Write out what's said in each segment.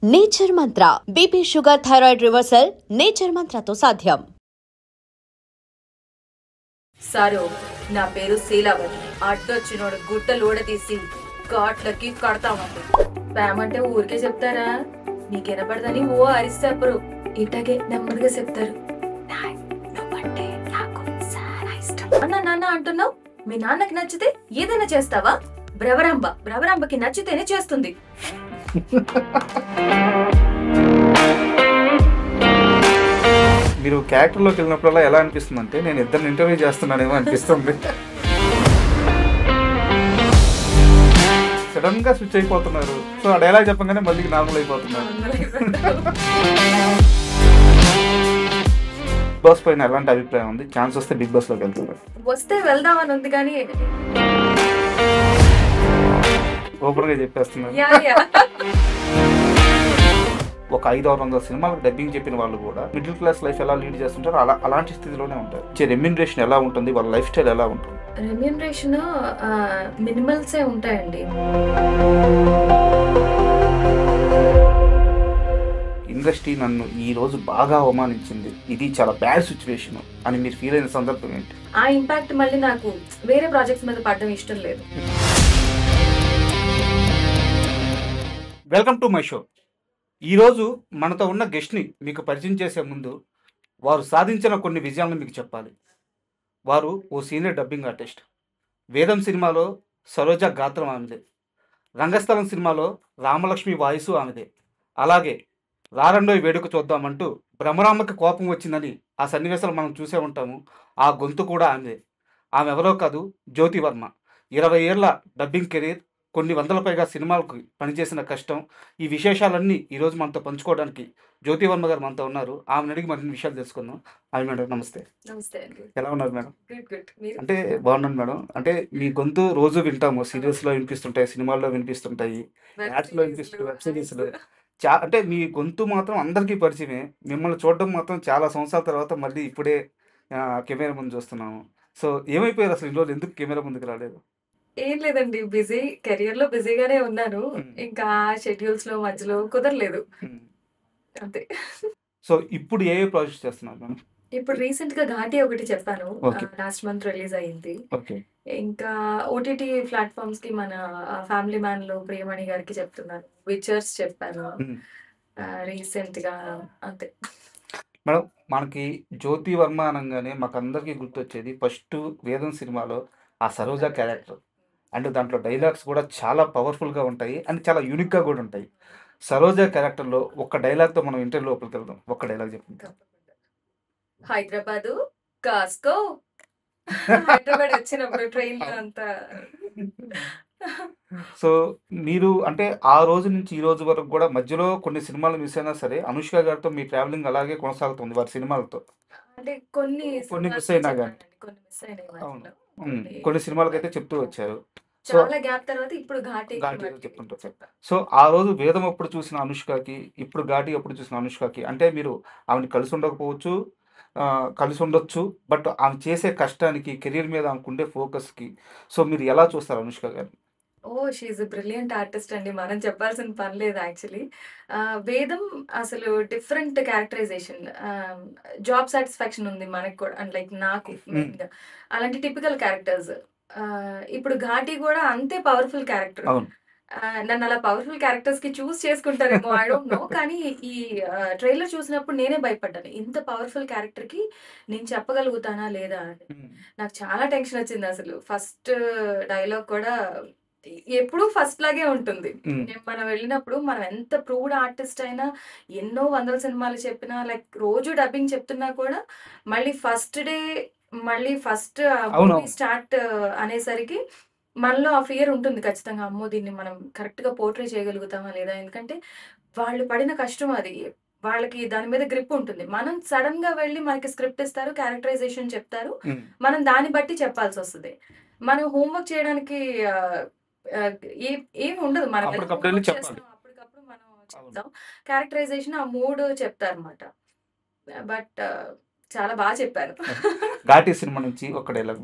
Nature Mantra BP sugar thyroid reversal Nature మంత్రతో సాధ్యం. Sir నా పేరు శీలావతి. అడ్డొచ్చినోడు గుట్టలు ఊడదీసి ఘాట్లకి కడతామండి. ప్రేమంటే ఊరికే చెప్తారా? నీకెనపడదని ఓ అరిసి చెప్పరు, ఇటగే నెమ్మదిగా చెప్తారు. అన్న నాన్న అంటున్నావు, మీ నాన్నకి నచ్చితే ఏదైనా చేస్తావా? భ్రవరాంబకి నచ్చితేనే చేస్తుంది. మీరు క్యారెక్టర్లోకి వెళ్ళినప్పుడల్లా ఎలా అనిపిస్తుంది అంటే నేను ఇద్దరిని ఇంటర్వ్యూ చేస్తున్నానేమో అనిపిస్తుంది. సడన్ గా స్విచ్ అయిపోతున్నారు. సో ఆ డైలాగ్ చెప్పగానే మళ్ళీ నార్మల్ అయిపోతున్నారు. బిగ్ బాస్ పైన ఎలాంటి అభిప్రాయం ఉంది? ఛాన్స్ వస్తే బిగ్ బాస్ లోకి వెళ్తున్నారు? వస్తే వెళ్దామని ఉంది కానీ ఓపెన్ గా చెప్పేస్తున్నారు. ఒక 500-600 సినిమాలకు డబ్బింగ్ చెప్పిన వాళ్ళు కూడా మిడిల్ క్లాస్ లైఫ్ ఎలా లీడ్ చేస్తుంటారో అలాంటి స్థితిలోనే ఉంటారు. రెమ్యూనరేషన్ ఎలా ఉంటుంది, వాళ్ళ లైఫ్ స్టైల్ ఎలా ఉంటుంది? రెమ్యూనరేషన్ మినిమల్సే ఉంటాయండి. ఇండస్ట్రీ నన్ను ఈ రోజు బాగా అవమానించింది, ఇది చాలా బ్యాడ్ సిచ్యువేషన్ అని మీరు ఫీల్ అయిన సందర్భం ఏంటి? ఆ ఇంపాక్ట్ మళ్ళీ నాకు వేరే ప్రాజెక్ట్స్ మీద పడడం ఇష్టం లేదు. Welcome to my show. ఈరోజు మనతో ఉన్న గెస్ట్ని మీకు పరిచయం చేసే ముందు వారు సాధించిన కొన్ని విజయాలను మీకు చెప్పాలి. వారు ఓ సీనియర్ డబ్బింగ్ ఆర్టిస్ట్. వేదం సినిమాలో సరోజ గాత్రం ఆమెదే. రంగస్థలం సినిమాలో రామలక్ష్మి వాయిసు ఆమెదే. అలాగే రారండోయ్ వేడుక చూద్దామంటూ భ్రమరాంబకి కోపం వచ్చిందని ఆ సన్నివేశాలు మనం చూసే ఉంటాము. ఆ గొంతు కూడా ఆమెదే. ఆమె ఎవరో కాదు, జ్యోతి వర్మ. 20 ఏళ్ల డబ్బింగ్ కెరీర్, కొన్ని వందల పైగా సినిమాలకు పనిచేసిన కష్టం, ఈ విశేషాలన్నీ ఈరోజు మనతో పంచుకోవడానికి జ్యోతి వర్మ గారు మనతో ఉన్నారు. ఆమెను అడిగి మరిన్ని విషయాలు తెలుసుకుందాం. ఆమె మేడం నమస్తే. నమస్తే అండి. ఎలా ఉన్నారు మేడం? మీరు? అంటే బాగున్నాను మేడం. అంటే మీ గొంతు రోజు వింటాము, సీరియల్స్లో వినిపిస్తుంటాయి, సినిమాల్లో వినిపిస్తుంటాయి, యాడ్స్లో వినిపిస్తుంటాయి, వెబ్ సిరీస్లో. అంటే మీ గొంతు మాత్రం అందరికీ పరిచయమే. మిమ్మల్ని చూడడం మాత్రం చాలా సంవత్సరాల తర్వాత మళ్ళీ ఇప్పుడే కెమెరా ముందు చూస్తున్నాము. సో ఏమైపోయారు అసలు ఇన్ని రోజులు, ఎందుకు కెమెరా ముందుకు రాలేదు? ఏం లేదండి, బిజీ, కెరియర్ లో బిజీగానే ఉన్నాను. ఇంకా షెడ్యూల్స్ లో మధ్యలో కుదరలేదు అంతే. సో ఇప్పుడు ఏ ప్రాజెక్ట్స్ చేస్తున్నారు మేడం? ఇప్పుడు రీసెంట్ గా ఘాటి ఒకటి చెప్పాను, లాస్ట్ మంత్ రిలీజ్ అయ్యింది. ఇంకా ఓటీటీ ప్లాట్ఫామ్స్ కి మన ఫ్యామిలీ మ్యాన్ లో ప్రియమణి గారికి చెప్తున్నాను, విచర్స్ చెప్పాను రీసెంట్ గా అంతే. మేడం, మనకి జ్యోతి వర్మ అనగానే మాకు అందరికీ గుర్తొచ్చేది ఫస్ట్ వేదం సినిమాలో ఆ సరోజ క్యారెక్టర్. అండ్ దాంట్లో డైలాగ్స్ కూడా చాలా పవర్ఫుల్గా ఉంటాయి అండ్ చాలా యూనిక్గా కూడా ఉంటాయి. సరోజ క్యారెక్టర్లో ఒక్క డైలాగ్తో మనం ఇంటర్వ్యూ లోపలికి వెళ్దాం. ఒక్క డైలాగ్ చెప్పండి. హైదరాబాదు కాస్కో. హైదరాబాద్ వచ్చినప్పుడు ట్రైన్ లో అంతా. సో మీరు అంటే ఆ రోజు నుంచి ఈ రోజు వరకు కూడా మధ్యలో కొన్ని సినిమాలు మిస్ అయినా సరే అనుష్క గారితో మీ ట్రావెలింగ్ అలాగే కొనసాగుతుంది వారి సినిమాలతో. అంటే కొన్ని మిస్ అయినా కానీ కొన్ని సినిమాలకైతే చెప్తూ వచ్చారు. చాలా గ్యాప్ తర్వాత ఇప్పుడు ఘాటి చెప్తుంటారు. సో ఆ రోజు వేదం అప్పుడు చూసిన అనుష్కకి, ఇప్పుడు ఘాటి అప్పుడు చూసిన అనుష్కకి, అంటే మీరు ఆమెను కలిసి ఉండకపోవచ్చు, కలిసి ఉండొచ్చు, బట్ ఆమె చేసే కష్టానికి, కెరీర్ మీద ఆమెకు ఉండే ఫోకస్కి, సో మీరు ఎలా చూస్తారు అనుష్క గారిని? షీఈ్ బ్రిలియంట్ ఆర్టిస్ట్ అండి, మనం చెప్పాల్సిన పని లేదు యాక్చువల్లీ. వేదం అసలు డిఫరెంట్ క్యారెక్టరైజేషన్, జాబ్ సాటిస్ఫాక్షన్ ఉంది మనకు కూడా, అండ్ లైక్ నాకు మెయిన్గా అలాంటి టిపికల్ క్యారెక్టర్స్. ఇప్పుడు ఘాటి కూడా అంతే పవర్ఫుల్ క్యారెక్టర్. నన్ను అలా పవర్ఫుల్ క్యారెక్టర్స్ కి చూస్ చేసుకుంటారేమో, ఐ డోంట్ నో. కానీ ఈ ట్రైలర్ చూసినప్పుడు నేనే భయపడ్డాను, ఇంత పవర్ఫుల్ క్యారెక్టర్ కి నేను చెప్పగలుగుతానా లేదా అని. నాకు చాలా టెన్షన్ వచ్చింది అసలు. ఫస్ట్ డైలాగ్ కూడా ఎప్పుడు ఫస్ట్ లాగే ఉంటుంది. మనం వెళ్ళినప్పుడు మనం ఎంత ప్రూవ్డ్ ఆర్టిస్ట్ అయినా, ఎన్నో వందల సినిమాలు చెప్పినా, లైక్ రోజు డబ్బింగ్ చెప్తున్నా కూడా మళ్ళీ ఫస్ట్ డే, మళ్ళీ ఫస్ట్ స్టార్ట్ అనేసరికి మనలో ఆ ఫియర్ ఉంటుంది ఖచ్చితంగా. అమ్మో, దీన్ని మనం కరెక్ట్ గా పోర్ట్రే చేయగలుగుతామా లేదా, ఎందుకంటే వాళ్ళు పడిన కష్టం అది, వాళ్ళకి దాని మీద గ్రిప్ ఉంటుంది. మనం సడన్ గా వెళ్ళి మనకి స్క్రిప్ట్ ఇస్తారు, క్యారెక్టరైజేషన్ చెప్తారు, మనం దాన్ని బట్టి చెప్పాల్సి వస్తుంది. మనం హోంవర్క్ చేయడానికి ఏమి ఉండదు, మనం అప్పటికప్పుడు మనం చెప్తాం. క్యారెక్టరైజేషన్ ఆ మూడు చెప్తారు అనమాట. బట్ చాలా బాగా చెప్పారు. ఘాటి సినిమా నుంచి ఒక డైలాగ్.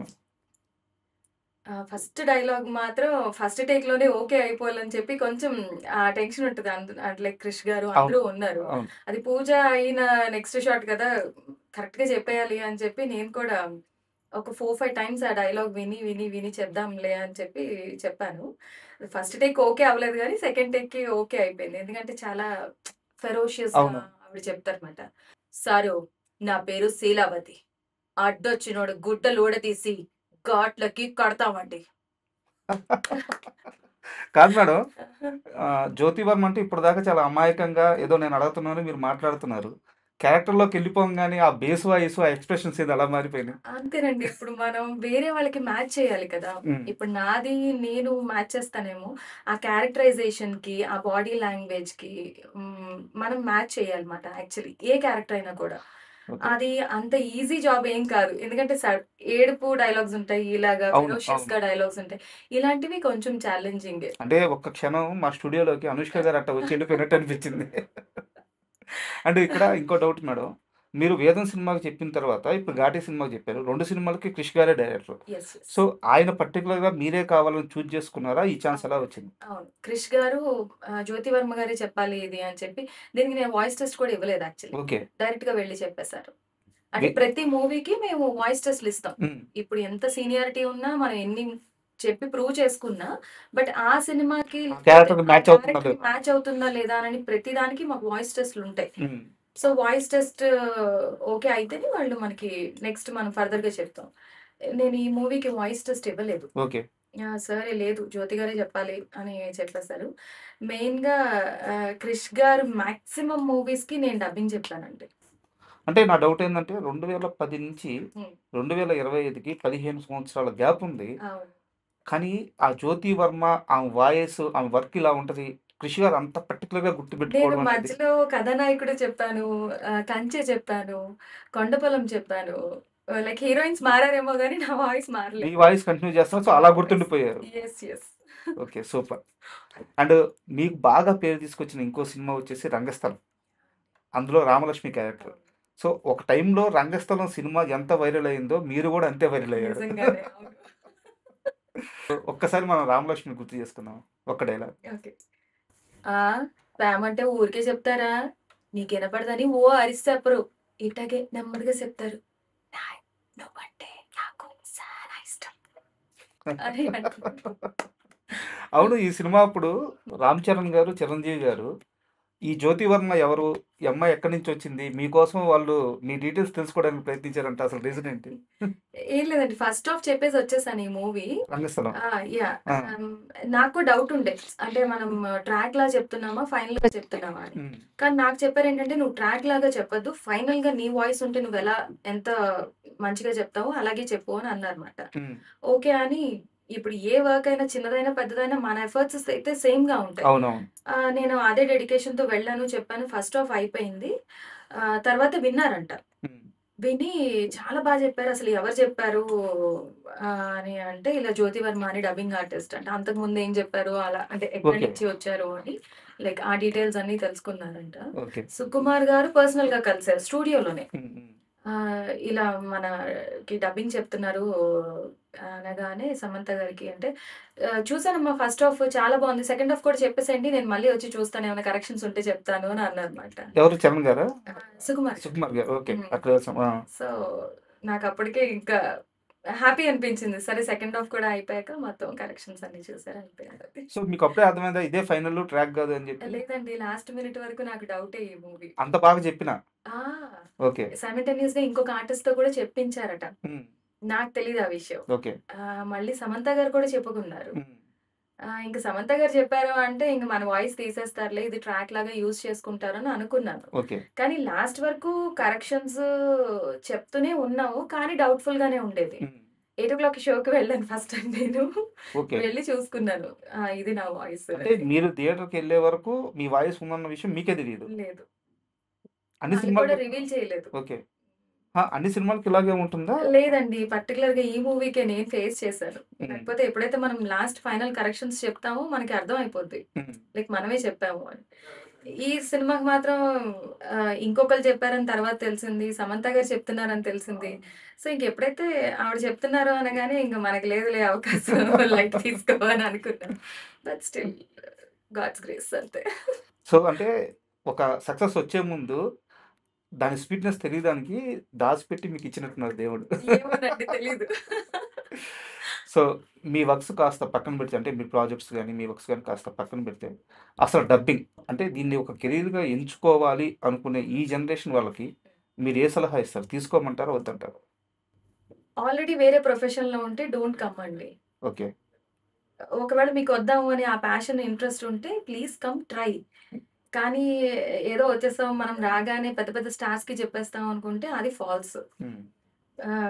ఫస్ట్ డైలాగ్ మాత్రం ఫస్ట్ టేక్‌లోనే ఓకే అయిపోవాలని చెప్పి కొంచెం ఆ టెన్షన్ ఉంటది. లైక్ క్రిష్ గారు అవును. అందరూ ఉన్నారు. అవును. అది పూజ అయిన నెక్స్ట్ షాట్ కదా! కరెక్ట్‌గా చెప్పేయాలి అని చెప్పి నేను కూడా ఒక 4, 5 టైమ్స్ ఆ డైలాగ్ విని చెప్దాంలే అని చెప్పి చెప్పాను. ఫస్ట్ టేక్ ఓకే అవ్వలేదు గానీ సెకండ్ టేక్‌కి ఓకే అయిపోయింది. ఎందుకంటే చాలా ఫెరోషియస్‌గా అవును. ఆవిడ చెప్తారన్నమాట. "సారు నా పేరు శీలావతి. అడ్డొచ్చినోడు గుడ్డలు ఊడదీసి ఘాట్లకి కడతామండి." కాదు మేడం. జ్యోతి వర్మ అంటే ఇప్పటిదాకా చాలా అమాయకంగా ఏదో నేను అడుగుతున్నాను మీరు మాట్లాడుతున్నారు. క్యారెక్టర్‌లోకి వెళ్ళిపోంగానే ఆ బేస్ వాయిస్, ఆ ఎక్స్‌ప్రెషన్స్ ఏంది అలా మారిపోయినాయి? అంతేనండి. ఇప్పుడు మనం వేరే వాళ్ళకి మ్యాచ్ చేయాలి కదా! హ్మ్. ఇప్పుడు నాది నేను మ్యాచ్ చేస్తానేమో, ఆ క్యారెక్టరైజేషన్‌కి, ఆ బాడీ లాంగ్వేజ్‌కి మనం మ్యాచ్ చేయాలన్నమాట యాక్చువల్లీ. ఏ క్యారెక్టర్ అయినా కూడా. ఓకే. అది అంత ఈజీ జాబ్ ఏం కాదు. ఎందుకంటే ఏడుపు డైలాగ్స్ ఉంటాయి. ఇలాగా అవును. అవును. ఫెరోషియస్‌గా డైలాగ్స్ ఉంటాయి. ఇలాంటివి కొంచెం ఛాలెంజింగే. అంటే ఒక్క క్షణం మా స్టూడియోలోకి అనుష్క గారు అట్ట వచ్చి వెళ్ళిపోయినట్టు అనిపించింది. అంటే ఇక్కడ ఇంకో డౌట్ మేడం. మీరు 'వేదం' సినిమాకి చెప్పిన తర్వాత ఇప్పుడు 'ఘాటి' సినిమాకి చెప్పారు. 2 సినిమాలకి క్రిష్ గారే డైరెక్టర్. యెస్. యెస్. సో, ఆయన పర్టిక్యులర్‌గా మీరే కావాలని చూజ్ చేసుకున్నారా? ఈ ఛాన్స్ ఎలా అవును. వచ్చింది? అవును. క్రిష్ గారు జ్యోతి వర్మ గారే చెప్పాలి ఇది అని చెప్పి, దీనికి నేను వాయిస్ టెస్ట్ కూడా ఇవ్వలేదు యాక్చువల్లీ. ఓకే. డైరెక్ట్‌గా వెళ్లి చెప్పేసారు. అంటే వి ప్రతి మూవీకి మేము వాయిస్ టెస్ట్‌లు ఇస్తాం. హ్మ్. ఇప్పుడు ఎంత సీనియారిటీ ఉన్నా, మనం ఎన్ని చెప్పి ప్రూవ్ చేసుకున్నా, బట్ ఆ సినిమాకి ఆ క్యారెక్టర్‌కి ఆ మ్యాచ్ అవుతుందా క్యారెక్టర్‌కి లేదా? మ్యాచ్ అవుతుందా లేదా అని ప్రతి దానికి మాకు వాయిస్ టెస్ట్‌లుంటాయి. హ్మ్. సో, వాయిస్ టెస్ట్ ఓకే అయితేనే వాళ్ళు మనకి నెక్స్ట్ మనం ఫర్దర్‌గా చెప్తాం. నేను ఈ మూవీకి వాయిస్ టెస్ట్ ఇవ్వలేదు. ఓకే. సరే లేదు జ్యోతి గారే చెప్పాలి అని చెప్పేసారు. మెయిన్‌గా క్రిష్ గారు మాక్సిమం మూవీస్‌కి నేను డబ్బింగ్ చెప్పానండి. అంటే నా డౌట్ ఏందంటే 2010 నుంచి హ్మ్. 2025కి 15 సంవత్సరాల గ్యాప్ ఉంది. అవును. కానీ ఆ 'జ్యోతి వర్మ' ఆమె వాయిస్, ఆమె వర్క్ ఇలా ఉంటది. 'క్రిష్' గారు అంత పర్టిక్యులర్‌గా నేను గుర్తుపెట్టుకోవడం అనేది మధ్యలో కథానాయకుడు చెప్పాను, 'కంచె' చెప్పాను, 'కొండపొలం' చెప్పాను. లైక్ హీరోయిన్స్ మారారేమో గానీ నా వాయిస్ మీ మారలేదు. వాయిస్ కంటిన్యూ చేస్తున్నారు. సో, నా అలా వాయిస్. గుర్తుండిపోయారు. Yes. Yes. Okay. Super. And మీకు బాగా పేరు తీసుకొచ్చిన ఇంకో సినిమా వచ్చేసి 'రంగస్థలం.' అందులో రామలక్ష్మి క్యారెక్టర్. అవును. సో, ఒక టైంలో 'రంగస్థలం' సినిమా ఎంత వైరల్ అయిందో మీరు గూడా అంతే వైరల్ అయ్యారు. నిజంగానే. అవును. ఒక్కసారి మనం 'రామలక్ష్మిని' గుర్తు చేసుకుందాం. ఒక్క డైలాగ్. ఓకే. ఆ! ప్రేమంటే ఊరికే చెప్తారా? నీకినపడదని ఓ అరిసి చెప్పరు. ఇట్టాగే నెమ్మదిగా చెప్తారు. నాయ్ నువ్వంటే నాకు చాలా ఇష్టం అని అంటారు. అవును. ఈ సినిమా అప్పుడు 'రామ్ చరణ్' గారు, 'చిరంజీవి' గారు ఈ 'జ్యోతి వర్మ' ఎవరు? ఈ అమ్మాయి ఎక్కడి నుంచొచ్చింది? మీకోసం వాళ్ళు మీ డీటెయిల్స్ తెలుసుకోవడానికి ప్రయత్నించారంట. అసలు రీజన్ ఏంటి? ఏం లేదండి. ఫస్ట్ హాఫ్ చెప్పేసి వచ్చేసాను ఈ మూవీ. 'రంగస్థలం.' యాహ్! ఆ! నాకు డౌట్ ఉండే. అంటే మనం ట్రాక్‌లా చెప్తున్నామా? ఫైనల్‌గా చెప్తున్నామా అని. హ్మ్. కానీ నాకు చెప్పారేంటంటే, "నువ్వు ట్రాక్ లాగా చెప్పొద్దు. ఫైనల్‌గా నీ వాయిస్ ఉంటే ఎంత మంచిగా చెప్తావో అలాగే చెప్పు" అని అన్నారన్నమాట. హ్మ్. ఓకే అని ఇప్పుడు ఏ వర్క్ అయినా చిన్నదైనా, పెద్దదైనా మన ఎఫర్ట్స్ అయితే సేమ్‌గా ఉంటాయి. అవునవును. నేను అదే డెడికేషన్‌తో వెళ్ళాను, చెప్పాను. ఫస్ట్ హాఫ్ అయిపోయింది. తర్వాత విన్నారంట. హ్మ్. విని చాలా చెప్పారు. అసలు ఎవరు చెప్పారు అని అంటే, ఇలా 'జ్యోతి వర్మ' అని డబ్బింగ్ ఆర్టిస్ట్ అంట. అంతకుముందు ఏం చెప్పారు అలా అంటే ఎక్కడి ఓకే. నుంచి వచ్చారు అని లైక్ ఆ డీటెయిల్స్ అన్నీ తెలుసుకున్నారంట. ఓకే. సుకుమార్ గారు పర్సనల్‌గా కలిసారు స్టూడియోలోనే. హ్మ్. హ్మ్. ఇలా మనకి డబ్బింగ్ చెప్తున్నారు అనగానే సమంత గారికి అంటే చూసానమ్మా ఫస్ట్ హాఫ్ చాలా బావుంది. సెకండ్ హాఫ్ కూడా చెప్పేసేయండి. నేను మళ్ళీ వచ్చి చూస్తాను. ఏమైనా కరెక్షన్స్ ఉంటే చెప్తాను అని అన్నారన్నమాట. ఎవరు 'చరణ్' గారా? సుకుమార్ గారు. 'సుకుమార్' గారు. ఓకే. హ్మ్. అక్కడ ఆ! సో, నాకప్పటికే ఇంకా హ్యాపీ అనిపించింది. సరే సెకండ్ హాఫ్ కూడా అయిపోయాక మొత్తం కరెక్షన్స్ అన్నీ చూసారు అయిపోయింది. సో, మీకు అప్పుడే అర్థమైందా ఇదే ఫైనల్ ట్రాక్ గాదు అని జెప్పి? లేదండి లాస్ట్ మినిట్ వరకు నాకు డౌటే ఈ మూవీ. అంత బాగా చెప్పినా? ఆ! ఓకే. సైమల్టేనియస్‌గా ఇంకొక ఆర్టిస్ట్‌తో కూడా చెప్పించారట. హ్మ్. నాకు తెలీదు ఆ విషయం. ఓకే. మళ్ళీ సమంత గారు కూడా చెప్పుకున్నారు. హ్మ్. ఇంక సమంత గారు చెప్పారు అంటే ఇంక మన వాయిస్ తీసేస్తారులే ఇది ట్రాక్ లాగా యూజ్ చేసుకుంటారని అనుకున్నాను. ఓకే. కానీ లాస్ట్ వరకు కరెక్షన్స్ చెప్తూనే ఉన్నాము. కానీ డౌట్‌ఫుల్‌గానే ఉండేది. హ్మ్. 8:00 షోకి వెళ్ళాను ఫస్ట్ టైమ్ నేను. ఓకే. వెళ్లి చూసుకున్నాను. ఇది నా వాయిస్ అంటే అని. మీరు థియేటర్‌కెళ్ళే వరకు మీ వాయిస్ ఉందన్న విషయం మీకే తెలీదు. లేదు. అన్ని వాళ్ళు కూడా సినిమాలకి రివీల్ చేయలేదు. ఓకే. ఆ! అన్ని సినిమాలకి ఇలాగే ఉంటుందా? లేదండి. పర్టిక్యులర్‌గా ఈ మూవీకే నేను ఫేస్ చేశాను. హ్మ్. కాకపోతే ఎప్పుడైతే మనం లాస్ట్ ఫైనల్ కరెక్షన్స్ చెప్తామో మనకి అర్థమైపోద్ది. హ్మ్. లైక్ మనమే చెప్పాము అని. ఈ సినిమాకి మాత్రం ఇంకొకళ్ళు చెప్పారని తర్వాత తెలిసింది. సమంత గారు చెప్తున్నారని తెలిసింది. సో, ఇంకెప్పుడైతే ఆవిడ చెప్తున్నారో అనగానే ఇంక మనకి లేదులే అవకాశం లైట్ తీసుకో అని అనుకున్నా. బట్ స్టిల్ గాడ్స్ గ్రేస్ అంతే. సో, అంటే ఒక సక్సెస్ వచ్చే ముందు దాని స్వీట్‌నెస్ తెలియడానికి దాచిపెట్టి మీకు ఇచ్చినట్టున్నారు దేవుడు. ఏమోనండి తెలీదు. సో, మీ వర్క్స్ కాస్త పక్కన పెడితే అంటే మీ ప్రాజెక్ట్స్ గాని, మీ వర్క్స్ గాని కాస్త పక్కన పెడితే అసలు డబ్బింగ్ అంటే దీన్ని ఒక కెరీర్‌గా ఎంచుకోవాలి అనుకునే ఈ జనరేషన్ వాళ్ళకి మీరు ఏ సలహా ఇస్తారు? తీసుకోమంటారా? వద్దంటారా? ఆల్రెడీ వేరే ప్రొఫెషన్‌లో ఉంటే డోంట్ కమ్ అండి. ఓకే. ఒకవేళ మీకు వద్దాము అని ఆ ప్యాషన్, ఇంట్రెస్ట్ ఉంటే ప్లీజ్ కమ్ ట్రై. కానీ ఏదో వచ్చేసాం మనం రాగానే పెద్ద పెద్ద స్టార్స్‌కి చెప్పేస్తాం అనుకుంటే అది ఫాల్స్. హ్మ్.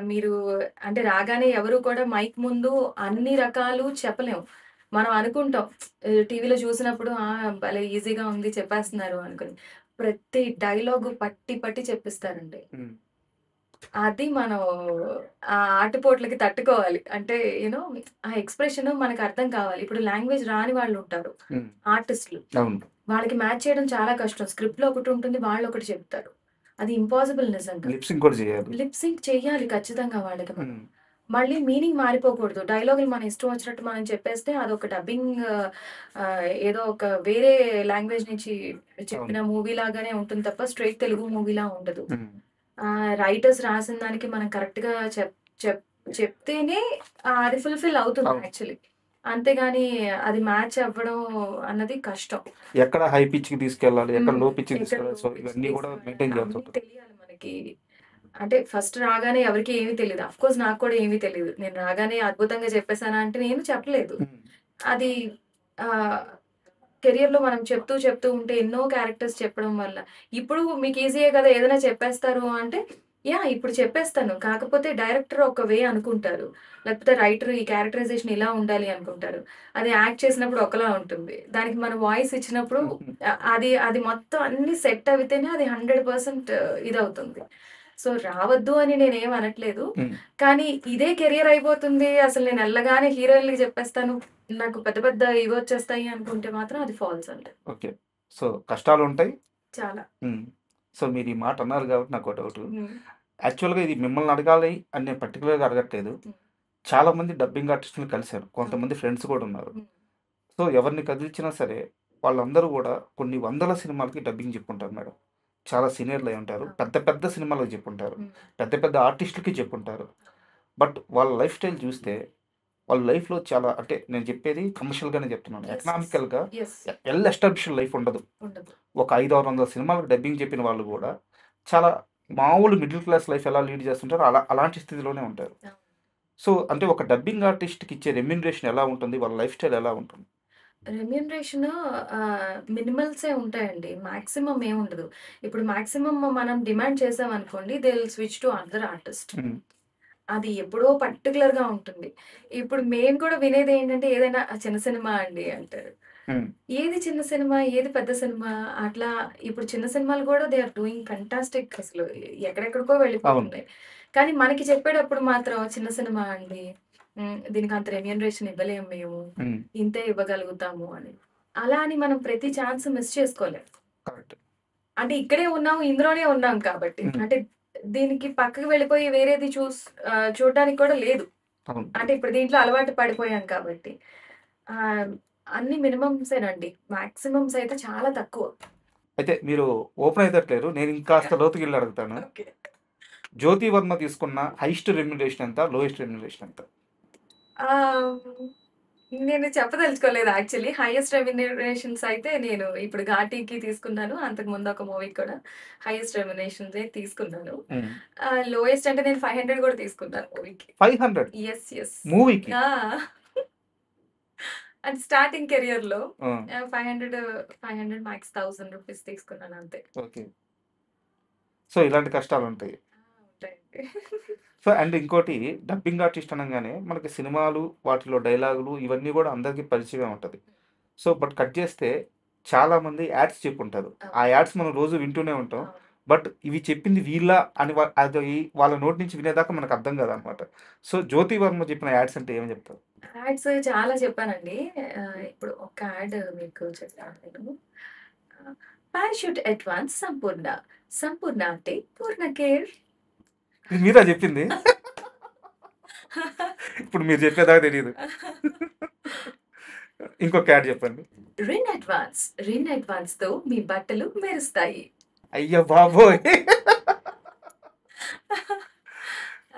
మీరు అంటే రాగానే ఎవరు కూడా మైక్ ముందు అన్ని రకాలు చెప్పలేం. మనం అనుకుంటాం టీవీలో చూసినప్పుడు భలే ఈజీగా ఉంది చెప్పేస్తున్నారు అనుకుని. ప్రతి డైలాగు పట్టి పట్టి చెప్పిస్తారండి. హ్మ్. అది మనం ఆ ఆటుపోట్లకి తట్టుకోవాలి. అంటే ఆ ఎక్స్‌ప్రెషన్ మనకు అర్థం కావాలి. ఇప్పుడు లాంగ్వేజ్ రాని వాళ్ళుంటారు. హ్మ్. ఆర్టిస్ట్‌లు. అవును. వాళ్ళకి మ్యాచ్ చేయడం చాలా కష్టం. స్క్రిప్ట్‌లో ఒకటుంటుంది. వాళ్ళొకటి చెప్తారు. అది ఇంపాసిబుల్ నిజంగా. లిప్ సింక్ కూడా చేయాలి. లిప్ సింక్ చెయ్యాలి ఖచ్చితంగా వాళ్ళకి మనం. హ్మ్. మళ్ళీ మీనింగ్ మారిపోకూడదు. డైలాగులు మన ఇష్టం వచ్చినట్టు మనం చెప్పేస్తే అదొక డబ్బింగ్ ఏదో ఒక వేరే లాంగ్వేజ్ నుంచి చెప్పిన అవును. మూవీ లాగానే ఉంటుంది తప్ప స్ట్రెయిట్ తెలుగు మూవీలా ఉండదు. హ్మ్. రైటర్స్ రాసిన దానికి మనం కరెక్ట్‌గా చెప్ చెప్తేనే అది ఫుల్‌ఫిల్ అవుతుంది అవును. యాక్చువల్లీ. అంతేగాని అది మ్యాచ్ అవ్వడం అన్నది కష్టం. ఎక్కడ హై పిచ్‌కి తీసుకెళ్ళాలి, ఎక్కడ లో పిచ్‌కి ఎక్కడ తీసుకెళ్ళాలి. లో సో, పిచ్ ఇవన్నీ కూడా తీసుకెళ్ళాలి మెయింటైన్ చేయాల్సి అన్నీ ఉంటుంది. తెలియాలి మనకి. అంటే ఫస్ట్ రాగానే ఎవరికీ ఏమీ తెలీదు. అఫ్‌కోర్స్ నాకు కూడా ఏమీ తెలీదు. నేను రాగానే అద్భుతంగా చెప్పేసానా అంటే నేను చెప్పలేదు. హ్మ్. అది ఆహ్, కెరియర్‌లో మనం చెప్తూ చెప్తూ ఉంటే ఎన్నో క్యారెక్టర్స్ చెప్పడం వల్ల ఇప్పుడు మీకు ఈజీయే కదా! ఏదైనా చెప్పేస్తారు అంటే ఇప్పుడు చెప్పేస్తాను. కాకపోతే డైరెక్టర్ ఒక వే అనుకుంటారు. లేకపోతే రైటర్ ఈ క్యారెక్టరైజేషన్ ఇలా ఉండాలి అనుకుంటారు. అది యాక్ట్ చేసినప్పుడు ఒకలా ఉంటుంది. దానికి మనం వాయిస్ ఇచ్చినప్పుడు హుహు. అది అది మొత్తం అన్నీ సెట్ అవితేనే అది 100% ఇదవుతుంది. సో, రావద్దు అని నేనేం అనట్లేదు. హ్మ్. కానీ ఇదే కెరియర్ అయిపోతుంది. అసలు నేను ఎళ్ళగానే హీరోయిన్‌లకి చెప్పేస్తాను. నాకు పెద్ద పెద్ద ఇవొచ్చేస్తాయి అనుకుంటే మాత్రం అది ఫాల్స్ అండి. ఓకే. సో, కష్టాలుంటాయి. చాలా. హ్మ్. సో, మీరు ఈ మాట అన్నారు కాబట్టి నాకో డౌటు. హ్మ్. యాక్చువల్‌గా ఇది మిమ్మల్ని అడగాలి అని నేను పర్టిక్యులర్‌గా అడగట్లేదు. హ్మ్. చాలామంది డబ్బింగ్ ఆర్టిస్ట్‌లని కలిసాను. అవును. కొంతమంది ఫ్రెండ్స్ కూడా ఉన్నారు. హ్మ్. సో, ఎవరిని కదిలిచ్చినా సరే వాళ్ళందరూ గూడా కొన్ని వందల సినిమాలకి డబ్బింగ్ చెప్పుంటారు మేడం. చాలా సీనియర్‌లై ఉంటారు. అవును. పెద్ద పెద్ద సినిమాలకు చెప్పుంటారు. హ్మ్. పెద్ద పెద్ద ఆర్టిస్ట్‌లకి చెప్పుంటారు. బట్ వాళ్ళ లైఫ్ స్టైల్ చూస్తే వాళ్ళ లైఫ్‌లో చాలా అంటే నేను చెప్పేది కమర్షియల్‌గానే చెప్తున్నాను. యెస్. యెస్. ఎకనామికల్‌గా యెస్. వెల్ ఎస్టాబ్లిష్డ్ లైఫ్ ఉండదు. ఉండదు. ఒక 500, 600 సినిమాలకు డబ్బింగ్ చెప్పిన వాళ్ళు గూడా చాలా మామూలు మిడిల్ క్లాస్ లైఫ్ ఎలా లీడ్ చేస్తుంటారో అలాంటి స్థితిలోనే ఉంటారు. అవును. సో, అంటే ఒక డబ్బింగ్ ఆర్టిస్ట్‌కి ఇచ్చే రెమ్యూనరేషన్ ఎలా ఉంటుంది? వాళ్ళ లైఫ్ స్టైల్ ఎలా ఉంటుంది? రెమ్యూనరేషన్ మినిమల్సే ఉంటాయండి. మాక్సిమం ఏముండదు. ఇప్పుడు మాక్సిమం మనం డిమాండ్ చేసామనుకోండి they will switch to other artist. హ్మ్. అది ఎప్పుడో పర్టిక్యులర్‌గా ఉంటుంది. ఇప్పుడు మేము కూడా వినేదేంటంటే ఏదైనా చిన్న సినిమా అండి అంటారు. హ్మ్. ఏది చిన్న సినిమా? ఏది పెద్ద సినిమా? అట్లా ఇప్పుడు చిన్న సినిమాలు గూడా దే ఆర్ డూయింగ్ ఫెంటాస్టిక్ అసలు ఎక్కడెక్కడికో అవును. వెళ్ళిపోతున్నాయి. కానీ మనకి చెప్పేటప్పుడు మాత్రం చిన్న సినిమా అండి. దీనికి అంత రెమ్యూనరేషన్ ఇవ్వలేము మేము. హ్మ్. ఇంతే ఇవ్వగలుగుతాము అని. అలా అని మనం ప్రతి ఛాన్స్ మిస్ చేసుకోలేం. కరెక్ట్. అంటే ఇక్కడే ఉన్నాం, ఇందులోనే ఉన్నాం కాబట్టి. హ్మ్. అంటే దీనికి పక్కకి వెళ్ళిపోయి వేరేది చూడడానికి కూడా లేదు. అవును. అంటే ఇప్పుడు దీంట్లో అలవాటు పడిపోయాం కాబట్టి. ఆహ్, అన్ని మినిమమ్సేనండి. మాక్సిమమ్స్ అయితే చాలా తక్కువ. అయితే మీరు ఓపెన్ అయ్యేటట్లేరు. నేను ఇంకాస్త లోతుకెళ్ళి అడుగుతాను. ఓకే. 'జ్యోతి వర్మ' తీసుకున్న హైయెస్ట్ రెమ్యూనరేషన్ ఎంత? లోయెస్ట్ రెమ్యూనరేషన్ ఎంత? ఆహ్, నేను చెప్పదలుచుకోలేదు యాక్చువల్లీ. హైయెస్ట్ రెమ్యునరేషన్స్ అయితే నేను ఇప్పుడు 'ఘాటీకి' తీసుకున్నాను. అంతకుముందు ఒక మూవీకి కూడా హైయెస్ట్ రెమ్యునరేషన్సే తీసుకున్నాను. హ్మ్. లోయెస్ట్ అంటే నేను 500 కూడా తీసుకున్నాను మూవీకి. 500 యెస్. యెస్. మూవీకి. ఆ! అది స్టార్టింగ్ కెరియర్‌లో ఆ! 500 మాక్స్ రూ. 1000 తీసుకున్నాను అంతే. ఓకే. సో, ఇలాంటి కష్టాలుంటాయి. ఉంటాయండి. సో, అండ్ ఇంకోటి డబ్బింగ్ ఆర్టిస్ట్ అనంగానే మనకి సినిమాలు, వాటిలో డైలాగులు ఇవన్నీ గూడా అందరికీ పరిచయమే ఉంటది. సో, బట్ కట్ చేస్తే చాలామంది యాడ్స్ చెప్పుంటారు. ఆ అవును. యాడ్స్ మనం రోజు వింటూనే ఉంటాం. అవును. బట్ ఇవి చెప్పింది వీళ్ళా అని అది వాళ్ళ నోటి నుంచి వినేదాకా మనకు అర్థం కాదనమాట. సో, 'జ్యోతి వర్మ' చెప్పిన యాడ్స్ అంటే ఏమని చెప్తారు? యాడ్స్ చాలా చెప్పానండి. ఇప్పుడు ఒక యాడ్ మీకు చెప్తాను నేను. పారాషూట్ అడ్వాన్స్ సంపూర్ణ. సంపూర్ణ అంటే పూర్ణ కేర్. ఇది మీరా చెప్పింది? ఇప్పుడు మీరు చెప్పేదాకా తెలియదు. ఇంకొక యాడ్ చెప్పండి. రిన్ అడ్వాన్స్. రిన్ అడ్వాన్స్‌తో మీ బట్టలు మెరుస్తాయి. అయ్య బాబోయ్!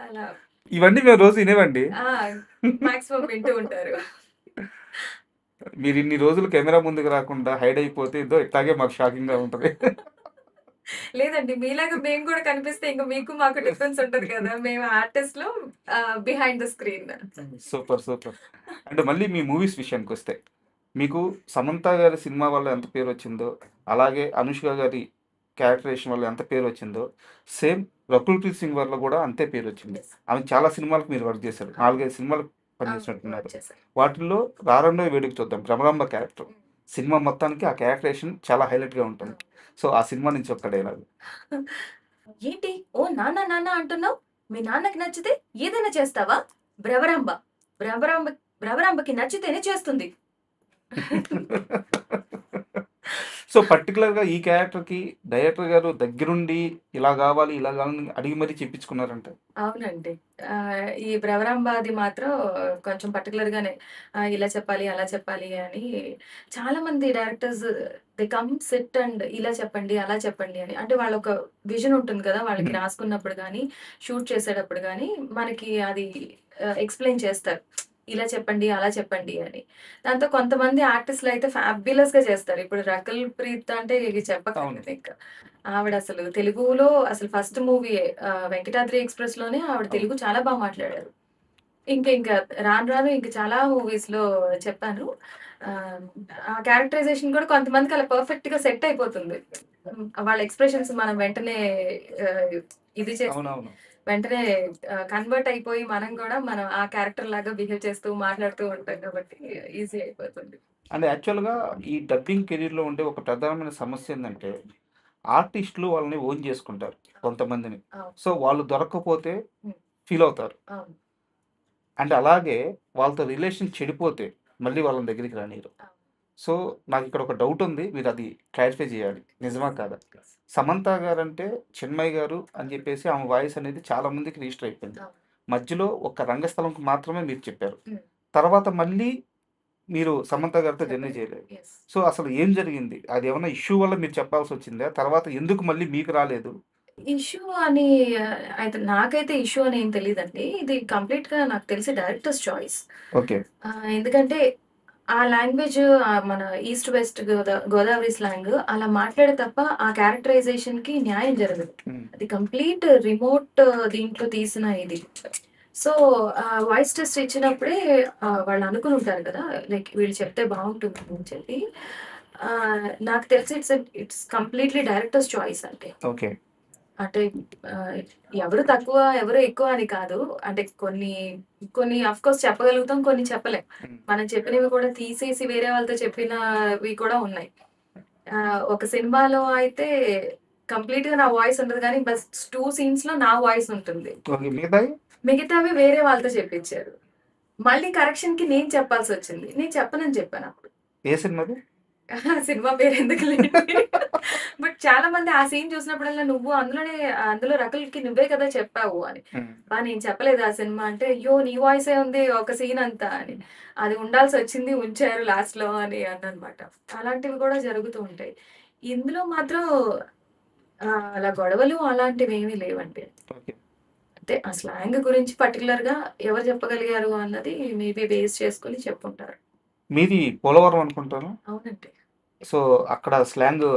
అలా. ఇవన్నీ మేము రోజు వినేవండి. ఆ! మాక్సిమం వింటూ ఉంటారు. మీరు ఇన్ని రోజులు కెమెరా ముందుకు రాకుండా హైడ్ అయిపోతే ఏదో ఇట్లాగే మాకు షాకింగ్‌గా ఉంటది. లేదండి. మీలాగా మేము కూడా కనిపిస్తే ఇంక మీకు మాకు డిఫరెన్స్ ఉంటది కదా! మేము ఆర్టిస్ట్‌లో behind the screen. Super. Super. అంటే మళ్ళీ మీ మూవీస్ విషయానికొస్తే, మీకు 'సమంత' గారి సినిమా వల్ల ఎంత పేరొచ్చిందో, అలాగే 'అనుష్క' గారి క్యారెక్టరేషన్ వల్ల ఎంత పేరొచ్చిందో, సేమ్ 'రకుల్ ప్రీత్ సింగ్' వల్ల కూడా అంతే పేరొచ్చింది. యెస్. ఆమె చాలా సినిమాలకు మీరు వర్క్ చేశారు. 4, 5 సినిమాలకు అవును. పనిచేసినట్టున్నారు. వచ్చేసాయి. వాటిల్లో 'రారండోయ్ వేడుక చూద్దాం' భ్రమరాంబ క్యారెక్టర్. హ్మ్. సినిమా మొత్తానికి ఆ క్యారెక్టరేషన్ చాలా హైలైట్‌గా ఉంటుంది. అవును. సో, ఆ సినిమా నుంచి ఒక్క డైలాగ్. ఏంటి? ఓ నాన్న నాన్న అంటున్నావు? మీ నాన్నకి నచ్చితే ఏదైనా చేస్తావా? భ్రవరాంబ. భ్రవరాంబ భ్రవరాంబకి నచ్చితేనే చేస్తుంది. సో, పర్టిక్యులర్‌గా ఈ క్యారెక్టర్‌కి డైరెక్టర్ గారు దగ్గరుండి ఇలా గావాలి, ఇలా గావాలని అడిగి మరీ చెప్పించుకున్నారంట. అవునండి. ఈ భ్రవరాంబది మాత్రం కొంచెం పర్టిక్యులర్‌గానే ఇలా చెప్పాలి, అలా చెప్పాలి అని చాలామంది directors they come SIT and ఇలా చెప్పండి, అలా చెప్పండి అని. అంటే వాళ్ళొక విజన్ ఉంటుంది కదా! వాళ్ళకి హ్మ్. రాసుకున్నప్పుడు గానీ, షూట్ చేసేటప్పుడు గానీ, మనకి అది ఎక్స్‌ప్లెయిన్ చేస్తారు. ఇలా చెప్పండి, అలా చెప్పండి అని. దాంతో కొంతమంది ఆర్టిస్ట్‌లయితే ఫ్యాబ్యులస్‌గా చేస్తారు. ఇప్పుడు 'రకుల్ ప్రీత్' అంటే ఇగ అవును. చెప్పక్కర్లేదు ఇంక. ఆవిడసలు తెలుగులో అసలు ఫస్ట్ మూవీయే 'వెంకటాద్రి ఎక్స్‌ప్రెస్‌లోనే' ఆవిడ అవును. తెలుగు చాలా మాట్లాడారు. ఇంక రాను రాను ఇంక చాలా మూవీస్‌లో చెప్పాను. ఆహ్, ఆ క్యారెక్టరైజేషన్ కూడా కొంతమందికి అలా పర్ఫెక్ట్‌గా సెట్ అయిపోతుంది. వాళ్ళ ఎక్స్‌ప్రెషన్స్ మనం వెంటనే ఆహ్, ఇది చేసి అవునవును. వెంటనే కన్వర్ట్ అయిపోయి మనం ఆ క్యారెక్టర్ లాగా బిహేవ్ చేస్తూ, మాట్లాడుతూ ఉంటాం కాబట్టి ఈజీ అయిపోతుంది. అండ్ యాక్చువల్‌గా ఈ డబ్బింగ్ కెరియర్‌లో ఉండే ఒక ప్రధానమైన సమస్య ఏందంటే, ఆర్టిస్ట్‌లు వాళ్ళని ఓన్ జేసుకుంటారు కొంతమందిని. అవును. సో, వాళ్ళు దొరక్కపోతే హ్మ్. ఫీలవుతారు. అవును. అండ్ అలాగే వాళ్ళతో రిలేషన్ చెడిపోతే మళ్ళీ వాళ్ళని దగ్గరికి రానీయరు. అవును. సో, నాకిక్కడ ఒక డౌటుంది. మీరది క్లారిఫై జేయాలి. నిజమా? కాదా? సమంత గారంటే చిన్మయి గారు అని జెప్పేసి ఆమె వాయిస్ అనేది చాలా మందికి రిజిస్టర్ అయిపోయింది. అవును. మధ్యలో ఒక రంగస్థలంకి మాత్రమే మీరు చెప్పారు. హ్మ్. తర్వాత మళ్ళీ మీరు సమంత గారితో జర్నీ చేయలేదు. యెస్. సో, అసలు ఏం జరిగింది? అదేమన్నా ఇష్యూ వల్ల మీరు చెప్పాల్సొచ్చిందా? తర్వాత ఎందుకు మళ్ళీ మీకు రాలేదు? ఇష్యూ అని అయితే నాకైతే ఇష్యూ అని ఏం తెలీదండి. ఇది కంప్లీట్‌గా నాకు తెలిసి డైరెక్టర్స్ చాయిస్. ఓకే. ఎందుకంటే ఆ లాంగ్వేజ్ మన ఈస్ట్ వెస్ట్ గోదావరి స్లాంగ్ అలా మాట్లాడే తప్ప ఆ క్యారెక్టరైజేషన్‌కి న్యాయం జరగదు. హ్మ్. అది కంప్లీట్ రిమోట్ దీంట్లో తీసిన ఇది. సో, వాయిస్ టెస్ట్ ఇచ్చినప్పుడే వాళ్ళు అనుకుని ఉంటారు కదా! లైక్ వీళ్ళు చెప్తే బావుంటుంది అని చెప్పి. నాకు తెలిసి ఇట్స్ కంప్లీట్‌లీ డైరెక్టర్స్ చాయిస్ అండి. ఓకే. అంటే ఆహ్, ఎవరు తక్కువ, ఎవరు ఎక్కువ అని కాదు. అంటే కొన్ని, కొన్ని ఆఫ్‌కోర్స్ చెప్పగలుగుతాం. కొన్ని చెప్పలేం. హ్మ్. మనం చెప్పినవి కూడా తీసేసి వేరే వాళ్ళతో చెప్పినవి కూడా ఉన్నాయి. ఒక సినిమాలో అయితే కంప్లీట్‌గా నా వాయిస్ ఉండదు గానీ, బస్ 2 సీన్స్‌లో నా వాయిస్ ఉంటుంది. ఓకే. మిగతాయి? మిగతావి వేరే వాళ్ళతో చెప్పించారు. మళ్ళీ కరెక్షన్‌కి నేను చెప్పాల్సొచ్చింది. నేను చెప్పనని చెప్పానప్పుడు. ఏ సినిమాది? సినిమా పేరెందుకులేండి. బట్ చాలా మంది ఆ సీన్ చూసినప్పుడల్లా నువ్వు అందులో రకుల్‌కి నువ్వే కదా చెప్పావు అని. హ్మ్. నేను చెప్పలేదు ఆ సినిమా అంటే, అయ్యో! నీ వాయిసే ఉంది ఒక సీన్ అంతా అని. అది ఉండాల్సొచ్చింది ఉంచారు లాస్ట్‌లో అని అన్ననమాట. అలాంటివి కూడా జరుగుతూ ఉంటాయి. ఇందులో మాత్రం అలా గొడవలు అలాంటివేమీ లేవండి. ఓకే. అంటే ఆ స్లాంగ్ గురించి పర్టిక్యులర్‌గా ఎవరు చెప్పగలిగారు అన్నది మేబీ బేస్ చేసుకొని చెప్పుంటారు. మీది పోలవరం అనుకుంటాను. అవునండి. సో, అక్కడ స్లాంగ్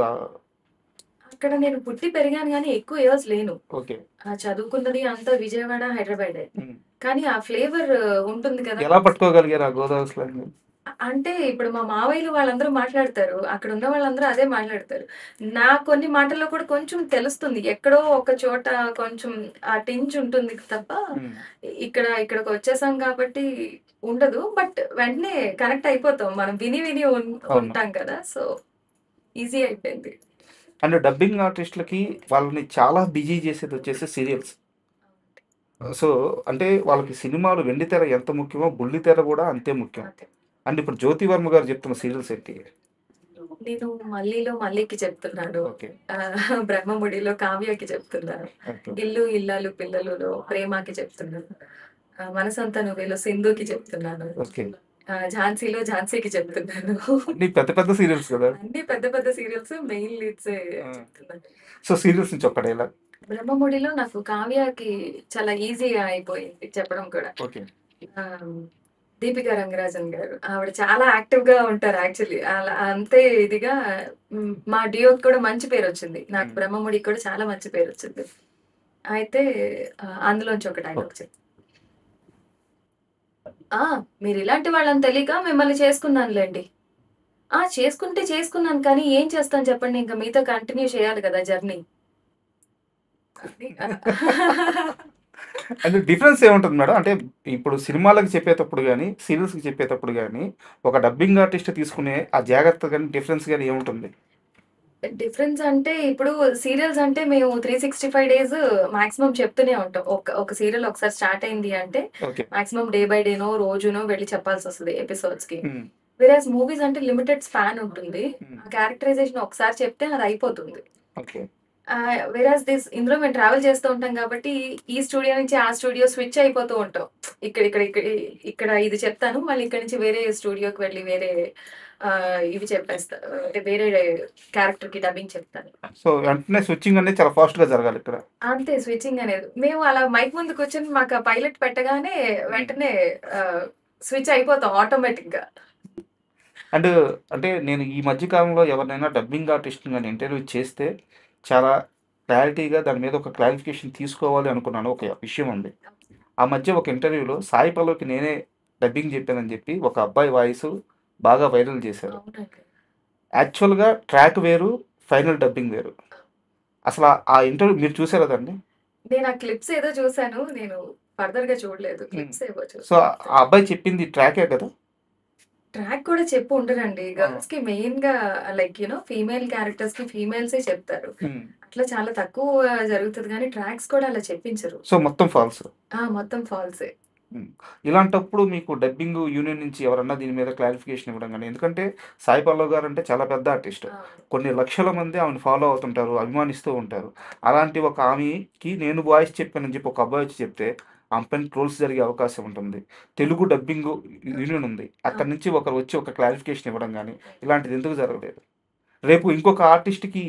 అక్కడ నేను పుట్టి పెరిగాను గానీ ఎక్కువ ఇయర్స్ లేను. ఓకే. చదువుకున్నది అంతా విజయవాడ, హైదరాబాదే. హ్మ్. కానీ ఆ ఫ్లేవర్ ఉంటుంది కదా! ఎలా పట్టుకోగలిగారు ఆ గోదావరి స్లాంగ్? అంటే ఇప్పుడు మా మావయ్యలు వాళ్ళందరూ మాట్లాడతారు. అక్కడున్న వాళ్ళందరూ అదే మాట్లాడతారు. నా కొన్ని మాటల్లో కూడా కొంచెం తెలుస్తుంది. ఎక్కడో ఒక చోట కొంచెం ఆ టింజ్ ఉంటుంది తప్ప, హ్మ్. ఇక్కడికొచ్చేసాం కాబట్టి ఉండదు. బట్ వెంటనే కనెక్ట్ అయిపోతాం. మనం విని విని అవును. ఉంటాం కదా! సో, ఈజీ అయిపోయింది. అండ్ డబ్బింగ్ ఆర్టిస్ట్‌లకి వాళ్ళని చాలా బిజీ చేసేదొచ్చేసి సీరియల్స్. సో, అంటే వాళ్ళకి సినిమాలు వెండితెర ఎంత ముఖ్యమో, బుల్లితెర గూడా అంతే ముఖ్యం. అదే. అండ్ ఇప్పుడు 'జ్యోతి వర్మ' గారు చెప్తున్న సీరియల్స్ ఏంటి? నేను 'మల్లీలో' మల్లికి చెప్తున్నాను. ఓకే. 'బ్రహ్మముడిలో' కావ్యకి చెప్తున్నాను. ఓకే. 'ఇల్లు ఇల్లాలు పిల్లలులో' ప్రేమకి చెప్తున్నాను. 'మనసంతా నువ్వేలో' సింధుకి చెప్తున్నాను. ఓకే. 'ఝాన్సీలో' ఝాన్సీకి చెప్తున్నాను. అన్ని పెద్ద పెద్ద సీరియల్స్ కదా! అన్ని పెద్ద పెద్ద సీరియల్స్ మెయిన్ లీడ్సే ఆ! చెప్తున్నాను. సో, సీరియల్స్ నుంచి ఒక డైలాగ్. 'బ్రహ్మముడిలో' నాకు కావ్యకి చాలా ఈజీగా అయిపోయింది చెప్పడం కూడా. ఓకే. ఆహ్, దీపిక రంగరాజన్ గారు. ఆవిడ చాలా యాక్టివ్‌గా ఉంటారు యాక్చువల్లీ. అలా అంతే ఇదిగా మా డ్యూయోకి కూడా మంచి పేరొచ్చింది. నాకు హ్మ్. 'బ్రహ్మముడికి' కూడా చాలా మంచి పేరొచ్చింది. అయితే అందులోంచి ఒక డైలాగ్ చెప్తా. ఆ! మీరిలాంటి వాళ్ళని తెలీక మిమ్మల్ని చేసుకున్నానులెండి. ఆ! చేసుకుంటే చేసుకున్నాను కానీ ఏం చేస్తాను చెప్పండి? ఇంక మీతో కంటిన్యూ చేయాలి గదా జర్నీ. అని అంటే డిఫరెన్స్ ఏముంటది మేడం? అంటే ఇప్పుడు సినిమాలకి చెప్పేటప్పుడు గాని, సీరియల్స్‌కి చెప్పేటప్పుడు గాని, ఒక డబ్బింగ్ ఆర్టిస్ట్ తీసుకునే ఆ జాగ్రత్త గాని, డిఫరెన్స్ గాని ఏముంటుంది? డిఫరెన్స్ అంటే ఇప్పుడు సీరియల్స్ అంటే మేము 365 డేస్ మాక్సిమం చెప్తూనే ఉంటాం. ఒక సీరియల్ ఒకసారి స్టార్ట్ అయింది అంటే ఓకే. మాక్సిమం డే బై డేనో, రోజునో వెళ్లి చెప్పాల్సొస్తది ఎపిసోడ్స్‌కి. హ్మ్. వేరేస్ మూవీస్ అంటే లిమిటెడ్ స్పాన్ ఉంటుంది. హ్మ్. ఆ క్యారెక్టరైజేషన్ ఒకసారి చెప్తే అది అయిపోతుంది. ఓకే. వేరాస్ ఇందులో మేము ట్రావెల్ చేస్తూ ఉంటాం కాబట్టి ఈ స్టూడియో నుంచి ఆ స్టూడియో స్విచ్ అయిపోతూ ఉంటాం. ఇక్కడ ఇక్కడ ఇక్కడ ఇక్కడ ఇది చెప్తాను. మళ్ళీ ఇక్కడి నుంచి వేరే స్టూడియోకి వెళ్లి వేరే ఇవి చెప్పేస్తా. అంటే వేరే క్యారెక్టర్‌కి డబ్బింగ్ చెప్తాను. సో, వెంటనే స్విచ్చింగ్ అనేది చాలా ఫాస్ట్‌గా జరగాలిక్కడ. అంతే స్విచ్చింగ్ అనేది. మేము అలా మైక్ ముందు కూర్చొని మాకు ఆ పైలట్ పెట్టగానే హ్మ్. వెంటనే ఆహ్, స్విచ్ అయిపోతాం ఆటోమేటిక్‌గా. అండ్ అంటే నేను ఈ మధ్య కాలంలో ఎవరినైనా డబ్బింగ్ ఆర్టిస్ట్‌ని గాని ఇంటర్వ్యూ చేస్తే, చాలా క్లారిటీగా దాని మీద ఒక క్లారిఫికేషన్ తీసుకోవాలి అనుకున్నాను. ఒక విషయం ఉంది. ఆ మధ్య ఒక ఇంటర్వ్యూలో సాయి పల్లవికి నేనే డబ్బింగ్ చెప్పానని చెప్పి ఒక అబ్బాయి వాయిస్ బాగా వైరల్ చేశారు. అవునండి. యాక్చువల్‌గా ట్రాక్ వేరు, ఫైనల్ డబ్బింగ్ వేరు. అసల ఆ ఇంటర్వ్యూ మీరు చూసారా దాన్ని? నేను ఆ క్లిప్స్ ఏదో చూసాను. నేను ఫర్దర్‌గా చూడలేదు. హ్మ్. క్లిప్స్ ఏవో సో, చూసాను అంతే. ఆ అబ్బాయి చెప్పింది ట్రాకే కదా! ట్రాక్ కూడా చెప్పి ఉండరండి. ఆ! గర్ల్స్‌కి మెయిన్‌గా లైక్ ఫీమేల్ క్యారెక్టర్స్‌కి ఫీమేల్సే చెప్తారు. హ్మ్. అట్లా చాలా తక్కువ జరుగుతది గానీ ట్రాక్స్ కూడా అలా చెప్పించరు. సో, మొత్తం ఫాల్స్. మొత్తం ఫాల్సే. హ్మ్. ఇలాంటప్పుడు మీకు డబ్బింగ్ యూనియన్ నుంచి ఎవరన్నా దీని మీద క్లారిఫికేషన్ ఇవ్వడం గాని, ఎందుకంటే సాయి పల్లవి గారంటే చాలా పెద్ద ఆర్టిస్ట్. అవును. కొన్ని లక్షల మంది ఆమెను ఫాలో అవుతుంటారు, అభిమానిస్తూ ఉంటారు. అలాంటి ఒక ఆమెకి నేను వాయిస్ చెప్పానని చెప్పి ఒక అబ్బాయి వచ్చి చెప్తే, ఆమె పైన ట్రోల్స్ జరిగే అవకాశం ఉంటుంది. తెలుగు డబ్బింగ్ యూనియన్ ఉంది. అక్కడి అవును. నుంచి ఒకరు వచ్చి ఒక క్లారిఫికేషన్ ఇవ్వడం గాని, ఇలాంటిది ఎందుకు జరగలేదు? రేపు ఇంకొక ఆర్టిస్ట్‌కి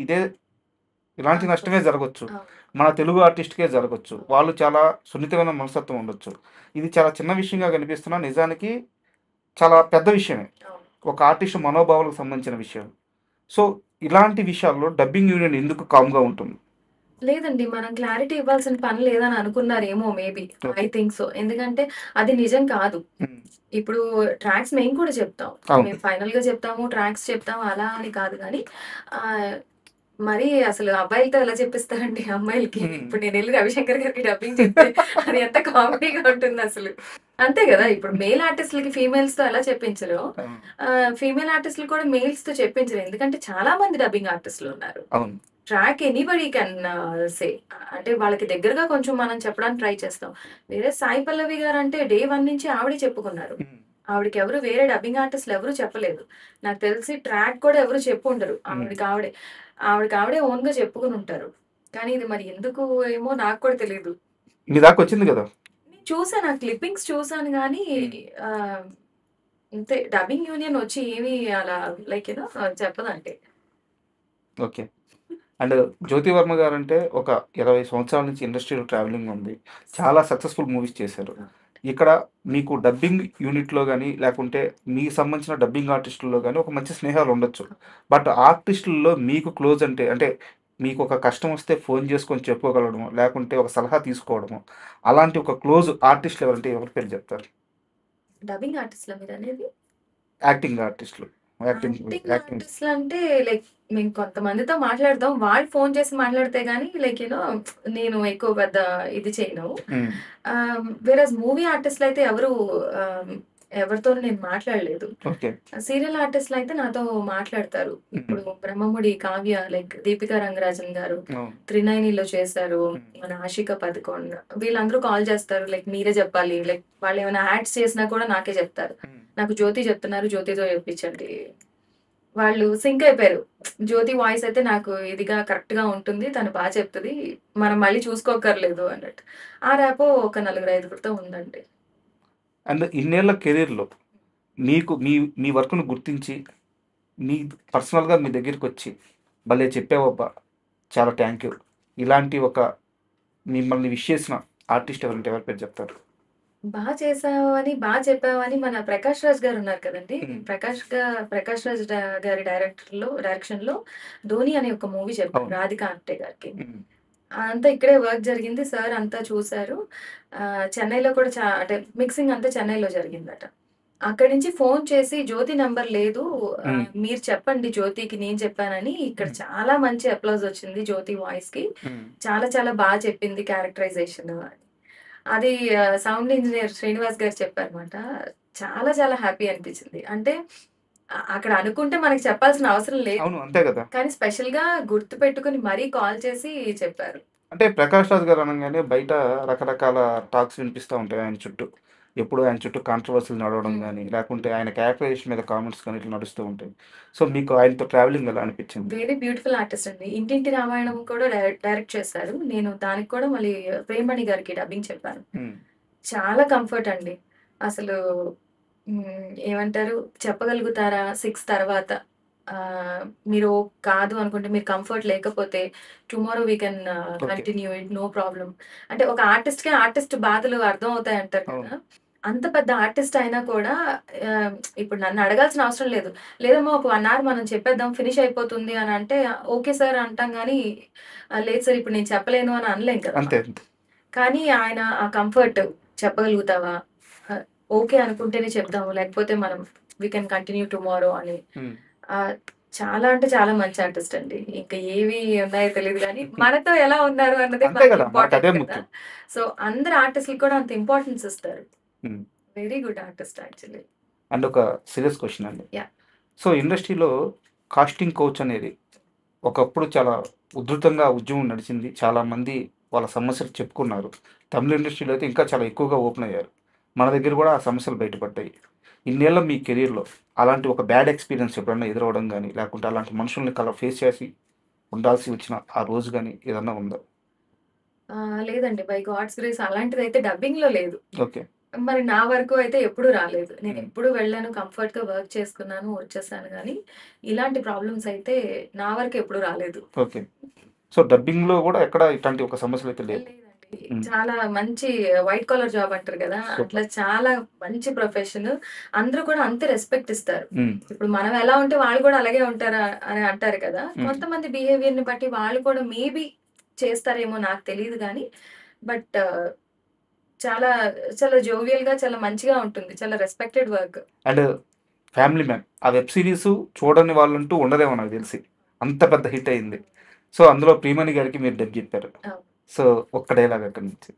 ఇలాంటి నష్టమే జరగొచ్చు. అవును. మన తెలుగు ఆర్టిస్ట్‌కే జరగొచ్చు. వాళ్ళు చాలా సున్నితమైన మనస్తత్వం ఉండొచ్చు. ఇది చాలా చిన్న విషయంగా కనిపిస్తున్నా నిజానికి చాలా పెద్ద విషయమే. అవును. ఒక ఆర్టిస్ట్ మనోభావాలకు సంబంధించిన విషయం. సో, ఇలాంటి విషయాల్లో డబ్బింగ్ యూనియన్ ఎందుకు కామ్‌గా ఉంటుంది? లేదండి. మనం క్లారిటీ ఇవ్వాల్సిన పని లేదని అనుకున్నారేమో maybe. I okay. Think so. ఎందుకంటే అది నిజం కాదు. హ్మ్. ఇప్పుడు ట్రాక్స్ మేము కూడా చెప్తాం. అవును. మేము ఫైనల్‌గా చెప్తాము, ట్రాక్స్ చెప్తాము అలా అని కాదు గానీ ఆహ్, మరి అసలు అబ్బాయిలతో ఎలా చెప్పిస్తారండి అమ్మాయిలకి. హ్మ్. ఇప్పుడు నేనెళ్లి రవిశంకర్ గారికి డబ్బింగ్ చెప్తే అది ఎంత కామెడీగా ఉంటుందసలు. అంతే గదా! ఇప్పుడు మేల్ ఆర్టిస్ట్‌లకి ఫీమేల్స్‌తో ఎలా చెప్పించరో అవును. ఫీమేల్ ఆర్టిస్ట్‌లు కూడా మేల్స్‌తో చెప్పించరు. ఎందుకంటే చాలా మంది డబ్బింగ్ ఆర్టిస్ట్‌లున్నారు. అవును. Track anybody can say. అంటే వాళ్ళకి దగ్గరగా కొంచెం మనం చెప్పడానికి ట్రై చేస్తాం. వేరే సాయి పల్లవి గారంటే డే 1 నుంచి ఆవిడే చెప్పుకున్నారు. హ్మ్. ఆవిడకెవరు వేరే డబ్బింగ్ ఆర్టిస్ట్‌లు ఎవరు చెప్పలేదు. నాకు తెలిసి ట్రాక్ కూడా ఎవరు చెప్పుండరు. హ్మ్. ఆవిడకావిడే ఓన్‌గా చెప్పుకొనుంటారు. కానీ ఇది మరి ఎందుకు ఏమో నాకు కూడా తెలీదు. మీ దాకొచ్చింది గదా! నేను చూసాను. ఆ క్లిప్పింగ్స్ చూసాను గానీ హ్మ్. ఆహ్, అంతే డబ్బింగ్ యూనియన్ వచ్చి ఏమి అలా లైక్ చెప్పదండి. ఓకే. అండ్ 'జ్యోతి వర్మ' గారంటే ఒక 20 సంవత్సరాల నుంచి ఇండస్ట్రీలో ట్రావెలింగ్ ఉంది. చాలా సక్సెస్‌ఫుల్ మూవీస్ చేశారు. ఇక్కడ మీకు డబ్బింగ్ యూనిట్‌లో గాని, లేకుంటే మీకు సంబంధించిన డబ్బింగ్ ఆర్టిస్టుల్లో గాని ఒక మంచి స్నేహాలుండొచ్చు. బట్ ఆర్టిస్టుల్లో మీకు క్లోజ్ అంటే మీకొక కష్టం వస్తే ఫోను చేసుకొని చెప్పుకోగలగడమో, లేకుంటే ఒక సలహా తీసుకోవడమో, అలాంటి ఒక క్లోజ్ ఆర్టిస్టులు ఎవరంటే ఎవరి పేరు చెప్తారు? డబ్బింగ్ ఆర్టిస్ట్‌లా మీరనేది? యాక్టింగ్ ఆర్టిస్టులు. యాక్టింగ్ యాక్టింగ్ యాక్టింగ్ ఆర్టిస్ట్‌లంటే లైక్ మేము కొంతమందితో మాట్లాడతాం. వాళ్ళు ఫోను చేసి మాట్లాడితే గాని నేను ఎక్కువ పెద్ద ఇది చేయను. హ్మ్. వేరేస్ మూవీ ఆర్టిస్ట్‌లయితే ఎవరితోనూ నేను మాట్లాడలేదు. ఓకే. సీరియల్ ఆర్టిస్ట్‌లయితే నాతో మాట్లాడతారు. హ్మ్. ఇప్పుడు 'బ్రహ్మముడి కావ్య' లైక్ 'దీపిక రంగరాజన్' గారు అవును. 'త్రినయనిలో' చేశారు. హ్మ్. మన 'ఆషిక పదుకోన్' వీళ్ళందరూ కాల్ చేస్తారు. లైక్ మీరే చెప్పాలి. లైక్ వాళ్ళేమైనా యాడ్స్ చేసినా కూడా నాకే చెప్తారు. హ్మ్. నాకు జ్యోతి చెప్తున్నారు. జ్యోతితో చెప్పించండి. వాళ్ళు సింక్ అయిపోయారు. జ్యోతి వాయిస్ అయితే నాకు ఇదిగా కరెక్ట్‌గా ఉంటుంది. తను చెప్తది. మనం మళ్ళీ చూసుకోక్కర్లేదు అన్నట్టు. ఆ ర్యాపో ఒక నలుగురు, ఐదుగురితో ఉందండి. అండ్ ఇన్నేళ్ల కెరీర్‌లో మీకు మీ మీ వర్క్‌ను గుర్తించి, మీ పర్సనల్‌గా మీ దగ్గరికొచ్చి, భలే చెప్పావబ్బా! చాలా థ్యాంక్ యూ. ఇలాంటి ఒక మిమ్మల్ని విష్ చేసిన ఆర్టిస్ట్ ఎవరంటే ఎవరి పేరు చెప్తారు? చేశావని, చెప్పావని మన 'ప్రకాష్ రాజ్' గారున్నారు కదండీ! హ్మ్. 'ప్రకాష్ రాజ్' గారి డైరెక్షన్‌లో 'ధోని' అనే ఒక మూవీ చెప్పాను అవును. రాధిక ఆప్టే గారికి. హ్మ్. అంతా ఇక్కడే వర్క్ జరిగింది. సార్ అంతా చూసారు. చెన్నైలో కూడా అంటే మిక్సింగ్ అంతా చెన్నైలో జరిగిందట. అక్కడి నుంచి ఫోను చేసి జ్యోతి నంబర్ లేదు. హ్మ్. మీరు చెప్పండి జ్యోతికి నేను చెప్పానని ఇక్కడ హ్మ్. చాలా మంచి అప్లాజ్ వచ్చింది జ్యోతి వాయిస్‌కి. హ్మ్. చాలా చాలా చెప్పింది క్యారెక్టరైజేషన్ అని. అది సౌండ్ ఇంజినీర్ శ్రీనివాస్ గారు చెప్పారన్నమాట. చాలా చాలా హ్యాపీ అనిపించింది. అంటే అక్కడ అనుకుంటే మనకి చెప్పాల్సిన అవసరం లేదు. అవును. అంతే గదా! కానీ స్పెషల్‌గా గుర్తుపెట్టుకొని మరీ కాల్ చేసి చెప్పారు. అంటే 'ప్రకాష్ రాజ్' గారు అనంగానే బయట రకరకాల టాక్స్ వినిపిస్తా ఉంటాయి ఆయన చుట్టూ. ఎప్పుడు ఆయన చుట్టూ కాంట్రోవర్సీలు నడవడం హ్మ్. గాని, లేకుంటే ఆయన క్యారెక్టరైజేషన్ మీద కామెంట్స్ గాని ఇట్లా నడుస్తూ ఉంటాయి. సో, మీకు ఆయనతో ట్రావెలింగ్ ఎలా అనిపించింది? వెరీ బ్యూటిఫుల్ ఆర్టిస్ట్ అండి. 'ఇంటింటి రామాయణం' కూడా డైరెక్ట్ చేశారు. నేను దానికి కూడా మళ్ళీ ప్రియమణి గారికి డబ్బింగ్ చెప్పాను. హ్మ్. చాలా కంఫర్ట్ అండి. అసలు ఏమంటారు చెప్పగలుగుతారా 6 తర్వాత మీరు కాదు అనుకుంటే మీరు కంఫర్ట్ లేకపోతే tomorrow we can okay. Continue it no problem. అంటే ఒక ఆర్టిస్ట్‌కే ఆర్టిస్ట్ బాధలు అర్థం అవుతాయి అంటారు అవును. కదా! అంత పెద్ద ఆర్టిస్ట్ అయినా కూడా ఆహ్, ఇప్పుడు నన్ను అడగాల్సిన అవసరం లేదు. లేదమ్మా ఒక 1 అవర్ మనం చెప్పేద్దాం ఫినిష్ అయిపోతుంది అని అంటే ఓకే సార్ అంటాం గానీ, లేదు సార్ ఇప్పుడు నేను చెప్పలేను అని అనలేం కదా! అంతే. మనం. అంతే. కానీ ఆయన ఆ కంఫర్ట్ చెప్పగలుగుతావా? ఆహ్, ఓకే అనుకుంటేనే చెప్దాము. లేకపోతే మనం వి కెన్ కంటిన్యూ టుమారో అని. హ్మ్. ఆహ్, చాలా అంటే చాలా మంచి ఆర్టిస్ట్ అండి. ఇంకా ఏవి ఉన్నాయో తెలీదు గానీ, మనతో ఎలా ఉన్నారు అన్నదే అంతే మనకి గదా! ఇంపార్టెంట్ మనకదే కదా! ముఖ్యం. సో, అందరు ఆర్టిస్ట్‌లకి కూడా అంత ఇంపార్టెన్స్ ఇస్తారు. హ్మ్. Very good artist actually. And ఒక సీరియస్ క్వెషన్ అండి. యాహ్! సో, ఇండస్ట్రీలో కాస్టింగ్ కౌచ్ అనేది ఒకప్పుడు చాలా ఉధృతంగా ఉద్యమం నడిచింది. చాలామంది వాళ్ళ సమస్యలు చెప్పుకున్నారు. తమిళ్ ఇండస్ట్రీలో అయితే ఇంకా చాలా ఎక్కువగా ఓపెన్ అయ్యారు. మన దగ్గర కూడా ఆ సమస్యలు బయటపడ్డాయి. ఇన్నేళ్ల మీ కెరియర్‌లో అలాంటి ఒక బ్యాడ్ ఎక్స్‌పీరియన్స్ ఎప్పుడన్నా ఎదురవ్వడం గాని, లేకుంటే అలాంటి మనుషుల్ని ఫేస్ చేసి ఉండాల్సి వచ్చిన ఆ రోజు గాని ఏదన్నా ఉందా? లేదండి. బై గాడ్స్ గ్రేస్ అలాంటిదైతే డబ్బింగ్‌లో లేదు. ఓకే. మరి నా వరకు అయితే ఎప్పుడు రాలేదు. హ్మ్. నేనెప్పుడు వెళ్ళాను, కంఫర్ట్‌గా వర్క్ చేసుకున్నాను, వచ్చేసాను గానీ, ఇలాంటి ప్రాబ్లమ్స్ అయితే నా వరకు ఎప్పుడు రాలేదు. ఓకే. సో, డబ్బింగ్‌లో గూడా ఎక్కడ ఇట్లాంటి ఒక సమస్యలైతే లేవు. లేదండి. హ్మ్. చాలా మంచి వైట్ కాలర్ జాబ్ అంటారు గదా! అట్లా సూపర్. చాలా మంచి ప్రొఫెషన్. అందరూ కూడా అంతే రెస్పెక్ట్ ఇస్తారు. హ్మ్. ఇప్పుడు మనం ఎలా ఉంటే వాళ్ళు కూడా అలాగే ఉంటారా అని అంటారు కదా! హ్మ్. కొంతమంది బిహేవియర్‌ని బట్టి వాళ్ళు కూడా మేబీ చేస్తారేమో నాకు తెలీదు గానీ, బట్ చాలా చాలా జోవియల్‌గా చాలా మంచిగా ఉంటుంది. చాలా respected work. And 'family man' ఆ వెబ్ సీరీసు చూడని వాళ్ళంటూ ఉండరేమో నాకు తెలిసి. అంత పెద్ద హిట్ అయింది. సో, అందులో ప్రియమణి గారికి మీరు డబ్ చెప్పారు. అవును. సో, ఒక్క డైలాగ్ అక్కడి నుంచి.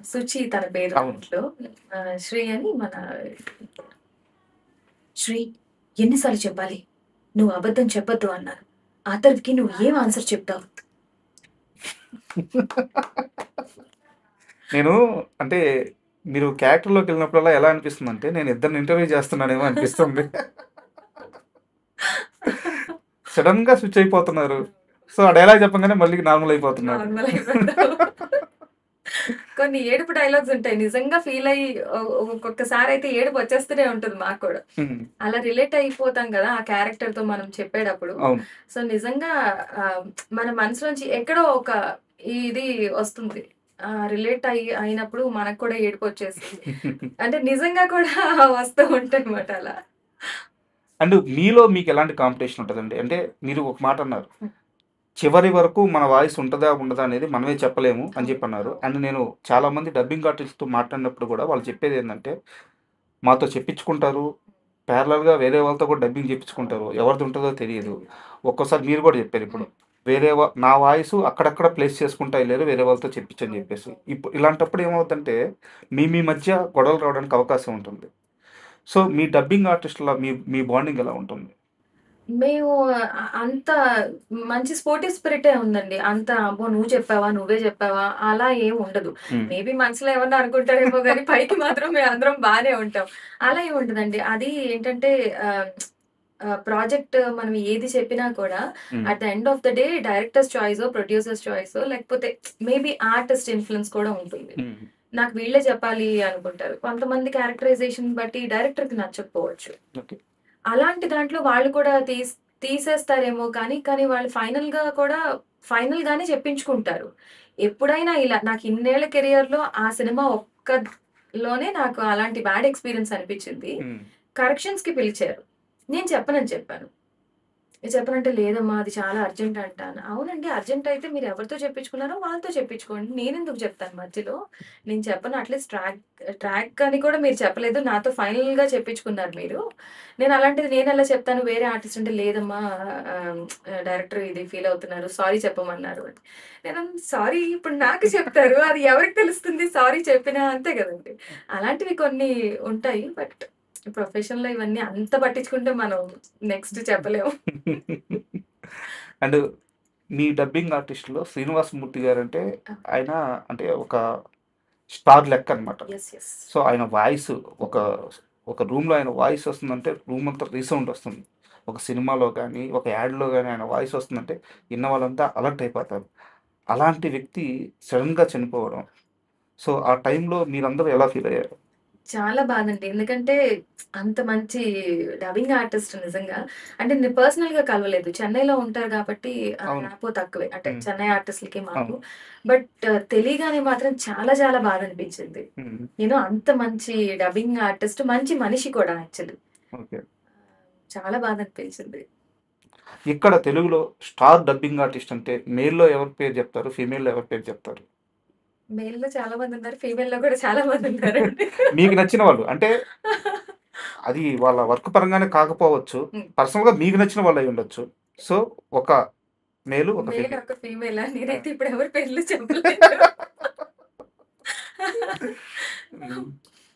సుచి తన పేరు అవును. దాంట్లో. శ్రీ అని మన శ్రీ ఎన్ని సార్లు చెప్పాలి? నువ్వు అబద్ధం చెప్పొద్దు అన్నాను. ఆతర్‌కి నువ్వు ఏం ఆన్సర్ చెప్తావు? నేను అంటే మీరు క్యారెక్టర్‌లోకెళ్ళినప్పుడల్లా ఎలా అనిపిస్తుందంటే నేను ఇద్దరిని ఇంటర్వ్యూ చేస్తున్నానేమో అనిపిస్తుంది. సడెన్‌గా స్విచ్ అయిపోతున్నారు. సో, ఆ డైలాగ్ చెప్పంగానే మళ్ళీ నార్మల్ అయిపోతున్నారు. నార్మల్ అయిపోతావు. కొన్ని ఏడుపు డైలాగ్స్ ఉంటాయి. నిజంగా ఫీల్ అయ్యి ఒక్కొక్కసారయితే ఏడుపు వచ్చేస్తూనే ఉంటుంది మాకు కూడా. హ్మ్. అలా రిలేట్ అయిపోతాం గదా! ఆ క్యారెక్టర్‌తో మనం చెప్పేటప్పుడు. అవును. సో, నిజంగా మన మనసులోంచి ఎక్కడో ఒక ఇది వస్తుంది. రిలేట్ అయినప్పుడు మనకు కూడా ఏడుపొచ్చేసి అంటే నిజంగా కూడా వస్తూ ఉంటాయన్నమాట అలా. అండ్ మీలో మీకెలాంటి కాంపిటీషన్ ఉంటదండి? అంటే మీరు ఒక మాట అన్నారు. హ్మ్. చివరి వరకు మన వాయిస్ ఉంటదా? ఉండదా? అనేది మనమే చెప్పలేము అని అవును. చెప్పన్నారు. అవును. అండ్ నేను చాలామంది డబ్బింగ్ ఆర్టిస్ట్‌తో మాట్లాడినప్పుడు గూడా వాళ్ళు చెప్పేదేందంటే, మాతో చెప్పించుకుంటారు. ప్యారలల్‌గా వేరే వాళ్ళతో కూడా డబ్బింగ్ అవును. చెప్పించుకుంటారు. ఎవరిది ఉంటదో తెలీదు. తెలీదు. ఒక్కోసారి మీరు గూడా చెప్పారిప్పుడు. హ్మ్. నా వాయిసు అక్కడక్కడ ప్లేస్ చేసుకుంటా ఎళ్లారు వేరే వాళ్ళతో చెప్పించని అవును. జెప్పేసి. అవును. ఇలాంటప్పుడు ఏమవుద్దంటే, మీ మధ్య గొడవలు రావడానికి అవకాశం ఉంటుంది. సో, మీ డబ్బింగ్ ఆర్టిస్ట్‌ల మీ మీ బాండింగ్ ఎలా ఉంటుంది? మేము అంత మంచి స్పోర్టివ్ స్పిరిటే ఉందండి. అంత అబ్బో! నువ్వు చెప్పావా? నువ్వే చెప్పావా? అలా ఏమి ఉండదు. హ్మ్. మేబీ మనసులో ఏమన్నా అనుకుంటారేమో గానీ పైకి మాత్రం మేమందరం బానే ఉంటాం. అలా ఏమి ఉండదండి. అది ఏంటంటే ఆహ్, ప్రాజెక్ట్ మనం ఏది చెప్పినా కూడా hmm. At the end of the day directors చాయిసో, ప్రొడ్యూసర్స్ చాయిసో లేకపోతే మేబీ ఆర్టిస్ట్ ఇన్‌ఫ్లూయెన్స్ కూడా ఉంటుంది. హ్మ్. నాకు వీళ్ళే చెప్పాలి అనుకుంటారు. కొంతమంది క్యారెక్టరైజేషన్ బట్టి డైరెక్టర్‌కి నచ్చకపోవచ్చు. ఓకే. అలాంటి దాంట్లో వాళ్ళు కూడా తీసేస్తారేమో కానీ వాళ్ళు ఫైనల్‌గానే చెప్పించుకుంటారు. ఎప్పుడైనా ఇలా నాకు ఇన్నేళ్ల కెరియర్‌లో ఆ సినిమా ఒక్కలోనే నాకు అలాంటి బ్యాడ్ ఎక్స్‌పీరియన్స్ అనిపించింది. హ్మ్. కరెక్షన్స్‌కి పిలిచారు. నేను చెప్పనని చెప్పాను. చెప్పనంటే లేదమ్మా అది చాలా అర్జెంట్ అంట అని. అవునండి. అర్జెంట్ అయితే మీరు ఎవరితో చెప్పించుకున్నారో వాళ్ళతో చెప్పించుకోండి. నేనెందుకు చెప్తాను మధ్యలో. నేను చెప్పను అట్‌లీస్ట్ ట్రాక్ అని కూడా మీరు చెప్పలేదు. నాతో ఫైనల్‌గా చెప్పించుకున్నారు మీరు. నేనెలా చెప్తాను వేరే ఆర్టిస్ట్ అంటే లేదమ్మా ఆహ్, డైరెక్టర్ ఇది ఫీల్ అవుతున్నారు. సారీ చెప్పమన్నారు అని. సారీ ఇప్పుడు నాకు చెప్తారు. అది ఎవరికి తెలుస్తుంది సారీ చెప్పినా అంతే గదండీ. అలాంటివి కొన్ని ఉంటాయి. బట్ ప్రొఫెషన్‌లో ఇవన్నీ అంత పట్టించుకుంటే మనం నెక్స్ట్ చెప్పలేము. అండ్ మీ డబ్బింగ్ ఆర్టిస్ట్‌లో 'శ్రీనివాసమూర్తి' గారంటే ఆ! ఆయన అంటే ఒక స్టార్ లెక్కనమాట. యెస్. యెస్. సో, ఆయన వాయిస్ ఒక ఒక రూమ్‌లో ఆయన వాయిస్ వస్తుందంటే రూమ్ అంతా రీసౌండ్ వస్తుంది. ఒక సినిమాలో గానీ, ఒక యాడ్‌లో గానీ ఆయన వాయిస్ వస్తుందంటే విన్న వాళ్ళంతా అలర్ట్ అయిపోతారు. అలాంటి వ్యక్తి సడెన్‌గా చనిపోవడం. సో, ఆ టైంలో మీరందరూ ఎలా ఫీల్ అయ్యారు? చాలా బాధండి. ఎందుకంటే అంత మంచి డబ్బింగ్ ఆర్టిస్ట్ నిజంగా. అంటే నేను పర్సనల్‌గా కలవలేదు. చెన్నైలో ఉంటారు కాబట్టి అవును. ర్యాపో తక్కువే. అంటే హ్మ్. చెన్నై ఆర్టిస్ట్‌లకి మాకు. అవును. బట్ తెలియగానే మాత్రం చాలా చాలా బాధనిపించింది. హ్మ్. అంత మంచి డబ్బింగ్ ఆర్టిస్ట్, మంచి మనిషి కూడా యాక్చువల్లీ. ఓకే. చాలా బాధనిపించింది. ఇక్కడ తెలుగులో స్టార్ డబ్బింగ్ ఆర్టిస్ట్ అంటే మేల్‌లో ఎవరి పేరు చెప్తారు? ఫీమేల్‌లో ఎవరి పేరు చెప్తారు? మేల్‌లో చాలా మందున్నారు. ఫీమేల్‌లో కూడా చాలా మందున్నారండి. మీకు నచ్చిన వాళ్ళు. అంటే అది వాళ్ళ వర్క్ పరంగానే కాకపోవచ్చు. హ్మ్. పర్సనల్‌గా మీకు నచ్చిన వాళ్ళు అయ్యుండొచ్చు. సో, ఒక మేలు, ఒక మేల్ ఫీమేల్. ఒక ఫీమేలా? ఆ! నేనైతే ఇప్పుడు ఎవరి పేర్లు చెప్పలేను. హ్మ్.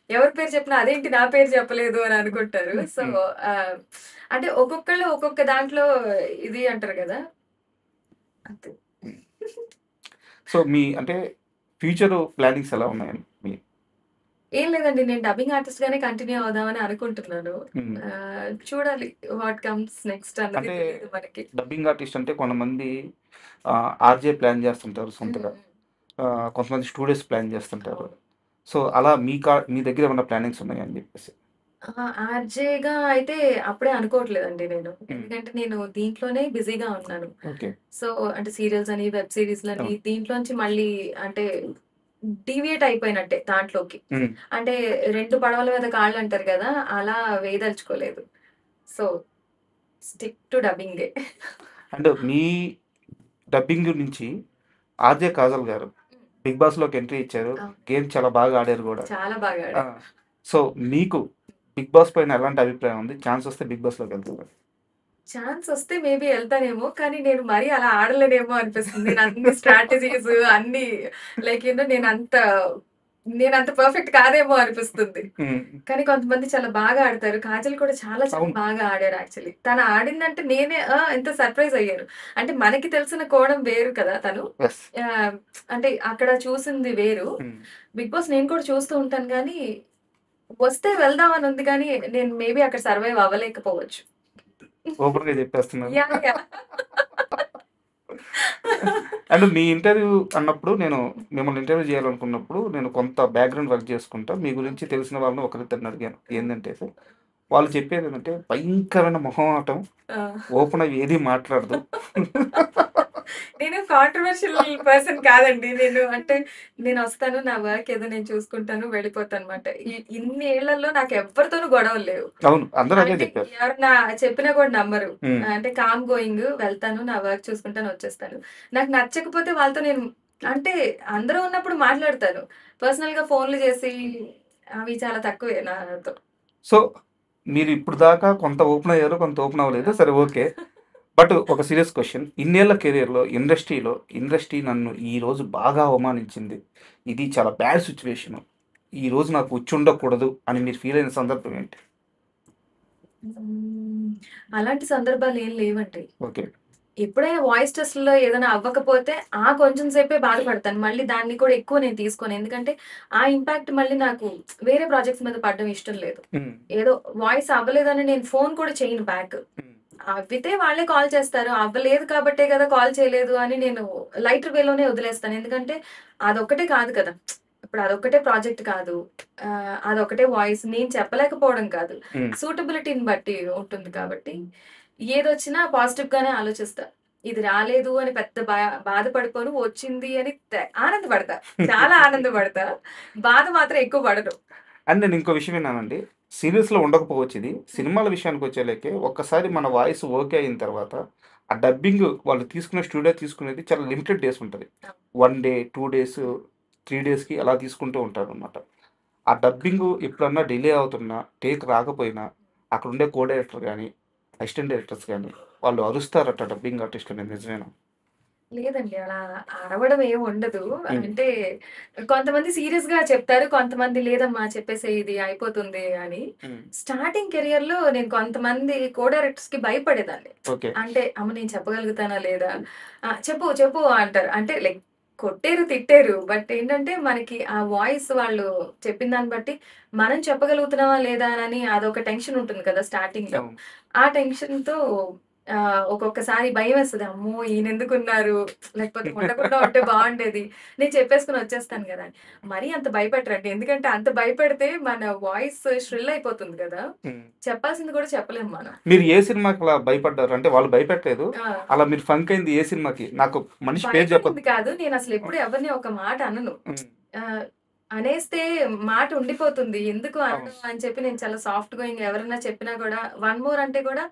ఎవరి పేరు చెప్పినా అదేంటి నా పేరు చెప్పలేదు అని అనుకుంటారు. సో, హ్మ్. ఆహ్, అంటే ఒక్కొక్కళ్ళు ఒక్కొక్క దాంట్లో ఇది అంటారు గదా! అంతే. హ్మ్. సో, మీ అంటే ఫ్యూచర్ ప్లానింగ్స్ ఎలా ఉన్నాయండి మీయి? ఏం లేదండి. నేను డబ్బింగ్ ఆర్టిస్ట్‌గానే కంటిన్యూ అవుదామని అనుకుంటున్నాను. హ్మ్. చూడాలి వాట్ కమ్స్ నెక్స్ట్ అన్నది అంటే తెలీదు మనకి. డబ్బింగ్ ఆర్టిస్ట్ అంటే కొంతమంది ఆర్‌జే ప్లాన్ చేస్తుంటారు హ్మ్. సొంతగా. హ్మ్. కొంతమంది స్టూడియోస్ ప్లాన్ చేస్తుంటారు. అవును. సో, అలా మీ దగ్గర ఏమన్నా ప్లానింగ్స్ ఉన్నాయా అని జెప్పేసి? ఆర్‌జేగా అయితే అప్పుడే అనుకోవట్లేదండి నేను. హ్మ్. ఎందుకంటే నేను దీంట్లోనే బిజీగా ఉన్నాను. ఓకే. సో, అంటే సీరియల్స్ అని, వెబ్ సీరీస్‌లని అవును. దీంట్లోంచి మళ్ళీ అంటే డీవియేట్ అయిపోయినట్టే దాంట్లోకి. హ్మ్. అంటే 2 పడవల మీద కాళ్ళంటారు గదా! అలా వేయదలుచుకోలేదు. సో, స్టిక్ టు డబ్బింగే. అండ్ మీ డబ్బింగ్ నుంచి 'ఆర్‌జే కాజల్' గారు హ్మ్. 'బిగ్ బాస్‌లోకి' ఎంట్రీ ఇచ్చారు. అవును. గేమ్ చాలా బాగా ఆడారు గూడా. చాలా బాగా ఆ! ఆడారు. సో, మీకు 'బిగ్ బాస్' పైన ఎలాంటి అభిప్రాయం ఉంది? ఛాన్స్ వస్తే 'బిగ్ బాస్‌లోకి' వెళ్తారా? ఛాన్స్ ఒస్తే మేబీ ఎళ్తానేమో. కానీ నేను మరీ అలా ఆడలేనేమో అనిపిస్తుంది. నేను అన్ని స్ట్రాటజీస్ అన్నీ నేనంత పర్ఫెక్ట్ కాదేమో అనిపిస్తుంది. హ్మ్. కానీ కొంతమంది చాలా బాగా ఆడతారు. కాజల్ కూడా చాలా చాలా అవును. బాగా ఆడారు యాక్చువల్లీ. తను ఆడిందంటే నేనే ఎంత సర్ప్రైజ్ అయ్యాను. అంటే మనకి తెలిసిన కోణం వేరు కదా తను. యెస్. ఆహ్, అంటే అక్కడ చూసింది వేరు. హ్మ్. బిగ్ బాస్ నేను కూడా చూస్తూ ఉంటాను గానీ, వస్తే వెళ్దాం అని ఉంది కానీ, నేను మేబీ అక్కడ సర్వైవ్ అవ్వలేకపోవచ్చు. ఓపెన్‌గా చెప్పేస్తున్నారు. యాహ్! అండ్ మీ ఇంటర్వ్యూ అన్నప్పుడు మిమ్మల్ని ఇంటర్వ్యూ చేయాలనుకున్నప్పుడు నేను కొంత బ్యాక్‌గ్రౌండ్ వర్క్ చేసుకుంటా. మీ గురించి ఓకే. తెలిసిన వాళ్ళని ఒకరిద్దరిని అడిగాను. ఆ! ఏందంటే సార్, వాళ్ళు చెప్పేదేంటంటే భయంకరమైన మొహమాటం. ఆ! ఓపెన్ అయ్యి ఏది మాట్లాడదు. నేను కాంట్రోవర్షియల్ పర్సన్ కాదండి. నేనొస్తాను. నా వర్క్ ఏదో నేను చూసుకుంటాను. వెళ్ళిపోతానన్నమాట. ఇన్ని ఏళ్లలో నాకెవ్వరితోనూ గొడవలు లేవు. అవును. అందరూ అదే అంటే చెప్పారు. ఎవరన్నా చెప్పినా కూడా నమ్మరు. హ్మ్. అంటే కామ్ గోయింగ్ వెళ్తాను. నా వర్క్ చూసుకుంటాను వచ్చేస్తాను. నాకు నచ్చకపోతే వాళ్ళతో నేను అంటే అందరూ ఉన్నప్పుడు మాట్లాడతాను. పర్సనల్‌గా ఫోన్‌లు చేసి అవి చాలా తక్కువే నాతో. సో, మీరు ఇప్పుడు దాకా కొంత ఓపెన్ అయ్యారు. కొంత ఓపెన్ అవ్వలేదు. సరే ఓకే. బట్ ఒక సీరియస్ క్వెషన్. ఇన్నేళ్ల కెరియర్‌లో ఇండస్ట్రీ నన్ను ఈరోజు బాగా అవమానించింది. ఇది చాలా బ్యాడ్ సిట్యుయేషను. ఈరోజు నాకు వచ్చుండకూడదు అని మీరు ఫీల్ అయిన సందర్భం ఏంటి? హ్మ్. అలాంటి సందర్భాలు ఏం లేవండి. ఓకే. ఎప్పుడైనా వాయిస్ టెస్ట్‌లో ఏదైనా అవ్వకపోతే కొంచెం సేపే బాధపడతాను. మళ్ళీ దాన్ని కూడా ఎక్కువ నేను తీసుకోను. ఎందుకంటే ఆ ఇంపాక్ట్ మళ్ళీ నాకు వేరే ప్రాజెక్ట్స్ మీద పడడం ఇష్టం లేదు. హ్మ్. ఏదో వాయిస్ అవ్వలేదని నేను ఫోన్ కూడా చేయను బ్యాక్. హ్మ్. అవ్వితే వాళ్ళే కాల్ చేస్తారు. అవ్వలేదు కాబట్టే కదా కాల్ చేయలేదు అని నేను లైటర్ వేలోనే వదిలేస్తాను. ఎందుకంటే అదొక్కటే కాదు కదా! ఇప్పుడు అదొక్కటే ప్రాజెక్ట్ కాదు. అదొక్కటే వాయిస్ నేను చెప్పలేకపోవడం కాదు. హ్మ్. సూటబిలిటీని బట్టి ఉంటుంది కాబట్టి ఏదొచ్చినా పాజిటివ్‌గానే ఆలోచిస్తా. ఇది రాలేదు అని పెద్ద బాధపడిపోను. వచ్చింది అని ఆనందపడతా. చాలా ఆనందపడతా. బాధ మాత్రం ఎక్కువ పడను. అండ్ నేను ఇంకో విషయం విన్నానండి. సీరియల్స్‌లో ఉండకపోవచ్చు ఇది. హ్మ్. సినిమాల విషయానికొచ్చేలకే ఒక్కసారి మన వాయిస్ ఓకే అయిన తర్వాత, ఆ డబ్బింగ్ వాళ్ళు తీసుకునే స్టూడియో తీసుకునేది చాలా లిమిటెడ్ డేస్ ఉంటది. అవును. 1 డే, 2 డేస్, 3 డేస్‌కి అలా తీసుకుంటూ ఉంటారనమాట. ఆ డబ్బింగు ఎప్పుడన్నా డిలే అవుతున్నా, టేక్ రాకపోయినా, అక్కడుండే కో డైరెక్టర్ గాని, అసిస్టెంట్ డైరెక్టర్స్ గాని, వాళ్ళు అరుస్తారట డబ్బింగ్ ఆర్టిస్ట్‌లని నిజమేనా? లేదండి. అలా అరవడం ఏమి ఉండదు. హ్మ్. అంటే కొంతమంది సీరియస్‌గా చెప్తారు. కొంతమంది లేదమ్మా చెప్పేసేయి ఇది అయిపోతుంది అని. హ్మ్. స్టార్టింగ్ కెరియర్‌లో నేను కొంతమంది కో డైరెక్టర్స్‌కి భయపడేదాన్ని. ఓకే. అంటే అమ్మ నేను చెప్పగలుగుతానా లేదా? చెప్పు చెప్పు అంటారు. అంటే లైక్ కొట్టారు, తిట్టారు. బట్ ఏంటంటే మనకి ఆ వాయిస్ వాళ్ళు చెప్పిన దాన్ని బట్టి మనం చెప్పగలుగుతున్నామా లేదా అని అదొక టెన్షన్ ఉంటుంది కదా! స్టార్టింగ్‌లో. అవును. ఆ టెన్షన్‌తో ఒక్కొక్కసారి భయమేస్తది. అమ్మో! ఈయనెందుకున్నారు? లేకపోతే ఉండకుండా ఉంటే బావుండేది. నేను చెప్పేసుకొని వచ్చేస్తాను గదా! అని. మరీ అంత భయపెట్టరండి. ఎందుకంటే అంత భయపెడితే మన వాయిస్ ష్రిల్ అయిపోతుంది గదా! హ్మ్. చెప్పాల్సింది కూడా చెప్పలేము మనం. మీరు ఏ సినిమాకి అలా భయపడ్డారు? అంటే వాళ్ళు భయపెట్టలేదు. ఆ! అలా మీరు ఫంక్ అయింది ఏ సినిమాకి? నాకు మనిషి పేరు చెప్పొద్దు. భయపడింది కాదు. నేనసలెప్పుడు ఎవరిని ఒక మాట అనను. హ్మ్. ఆహ్, అనేస్తే మాట ఉండిపోతుంది. ఎందుకు అవును. అనడం అని చెప్పి నేను చాలా సాఫ్ట్ గోయింగ్ ఎవరైనా చెప్పినా గూడా వన్ మోర్ అంటే గూడా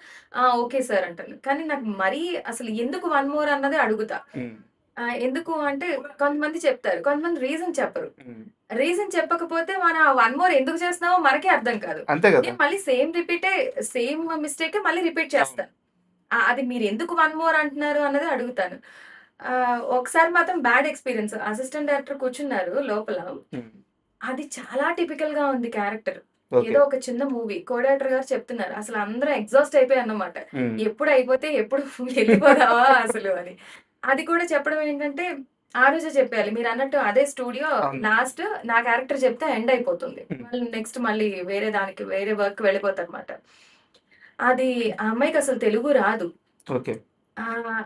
ఓకే సార్ అంటాను. కానీ నాకు మరీ అసలు ఎందుకు వన్ మోర్ అన్నదే అడుగుతా. హ్మ్. ఎందుకు అంటే కొంతమంది చెప్తారు. కొంతమంది రీజన్ చెప్పరు. హ్మ్. రీజన్ చెప్పకపోతే మనం ఆ వన్ మోర్ ఎందుకు చేస్తున్నామో మనకే అర్థం కాదు. అంతే గదా! నేను మళ్ళీ సేమ్ మిస్టేకే మళ్ళీ రిపీట్ అవును. చేస్తాను. అది మీరెందుకు వన్ మోర్ అంటున్నారు అన్నదే అడుగుతాను. ఒకసారి మాత్రం బ్యాడ్ ఎక్స్‌పీరియన్స్. అసిస్టెంట్ డైరెక్టర్ కూర్చున్నారు లోపల. హ్మ్. అది చాలా టిపికల్‌గా ఉంది క్యారెక్టర్. ఓకే. ఏదో ఒక చిన్న మూవీ. కో డైరెక్టర్ గారు చెప్తున్నారు. అసలు అందరం ఎగ్జాస్ట్ అయిపోయామన్నమాట. హ్మ్. ఎప్పుడు అయిపోతే ఎప్పుడు వెళ్ళిపోదామా అసలు అని. అది కూడా చెప్పడం ఏంటంటే, ఆ రోజే చెప్పేయాలి. మీరన్నట్టు అదే స్టూడియో అవును. లాస్ట్ నా క్యారెక్టర్ చెప్తే ఎండ్ అయిపోతుంది. హ్మ్. వాళ్ళు నెక్స్ట్ మళ్ళీ వేరే దానికి వేరే వర్క్‌కి వెళ్ళిపోతారన్నమాట. అది ఆ అమ్మాయికసలు తెలుగు రాదు. ఓకే.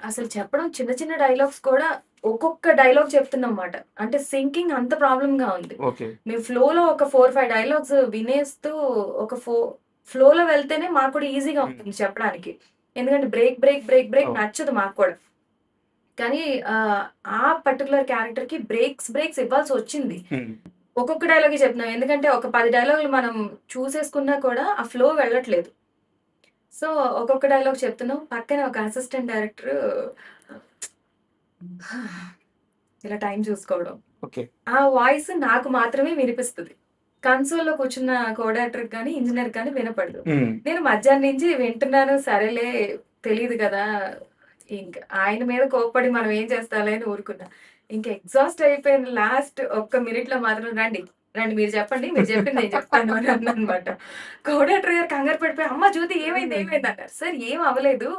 అసలు చెప్పడం చిన్న చిన్న డైలాగ్స్ కూడా ఒక్కొక్క డైలాగ్ చెప్తున్నమాట. అంటే సింకింగ్ అంత ప్రాబ్లమ్‌గా ఉంది. ఓకే. మేము ఫ్లోలో ఒక 4, 5 డైలాగ్స్ వినేస్తూ ఒక ఫ్లోలో వెళ్తేనే మాకు కూడా ఈజీగా హ్మ్. ఉంటుంది చెప్పడానికి. ఎందుకంటే బ్రేక్ అవును. నచ్చదు మాకు కూడా. కానీ ఆ పర్టిక్యులర్ క్యారెక్టర్‌కి బ్రేక్స్ ఇవ్వాల్సొచ్చింది. హ్మ్. ఒక్కొక్క డైలాగే చెప్తున్నాం. ఎందుకంటే ఒక 10 డైలాగులు మనం చూసేసుకున్నా కూడా ఆ ఫ్లో వెళ్ళట్లేదు. సో, ఒక్కొక్క డైలాగ్ చెప్తున్నాం. పక్కన ఒక అసిస్టెంట్ డైరెక్టరు ఇలా టైం చూసుకోవడం. ఓకే. ఆ వాయిస్ నాకు మాత్రమే వినిపిస్తది. కన్సోల్‌లో కూర్చున్న కో డైరెక్టర్‌కి గాని, ఇంజినీర్‌కి గాని వినపడదు. హ్మ్. నేను మధ్యాహ్నం నుంచి వింటున్నాను. సరేలే తెలీదు గదా! ఇంక ఆయన మీద కోప్పడి మనం ఏం చేస్తాంలే అని ఊరుకున్నా. ఇంక ఎగ్జాస్ట్ అయిపోయిన లాస్ట్ ఒక్క మినిట్‌లో మాత్రం రండి. రండి మీరు చెప్పండి. మీరు చెప్పింది నేను చెప్తాను అని అన్నానన్నమాట. కో డైరెక్టర్ గారు కంగారు పడిపోయి, "అమ్మ జ్యోతి ఏమైంది? ఏమైంది?" అన్నారు. "సార్ ఏం అవ్వలేదు.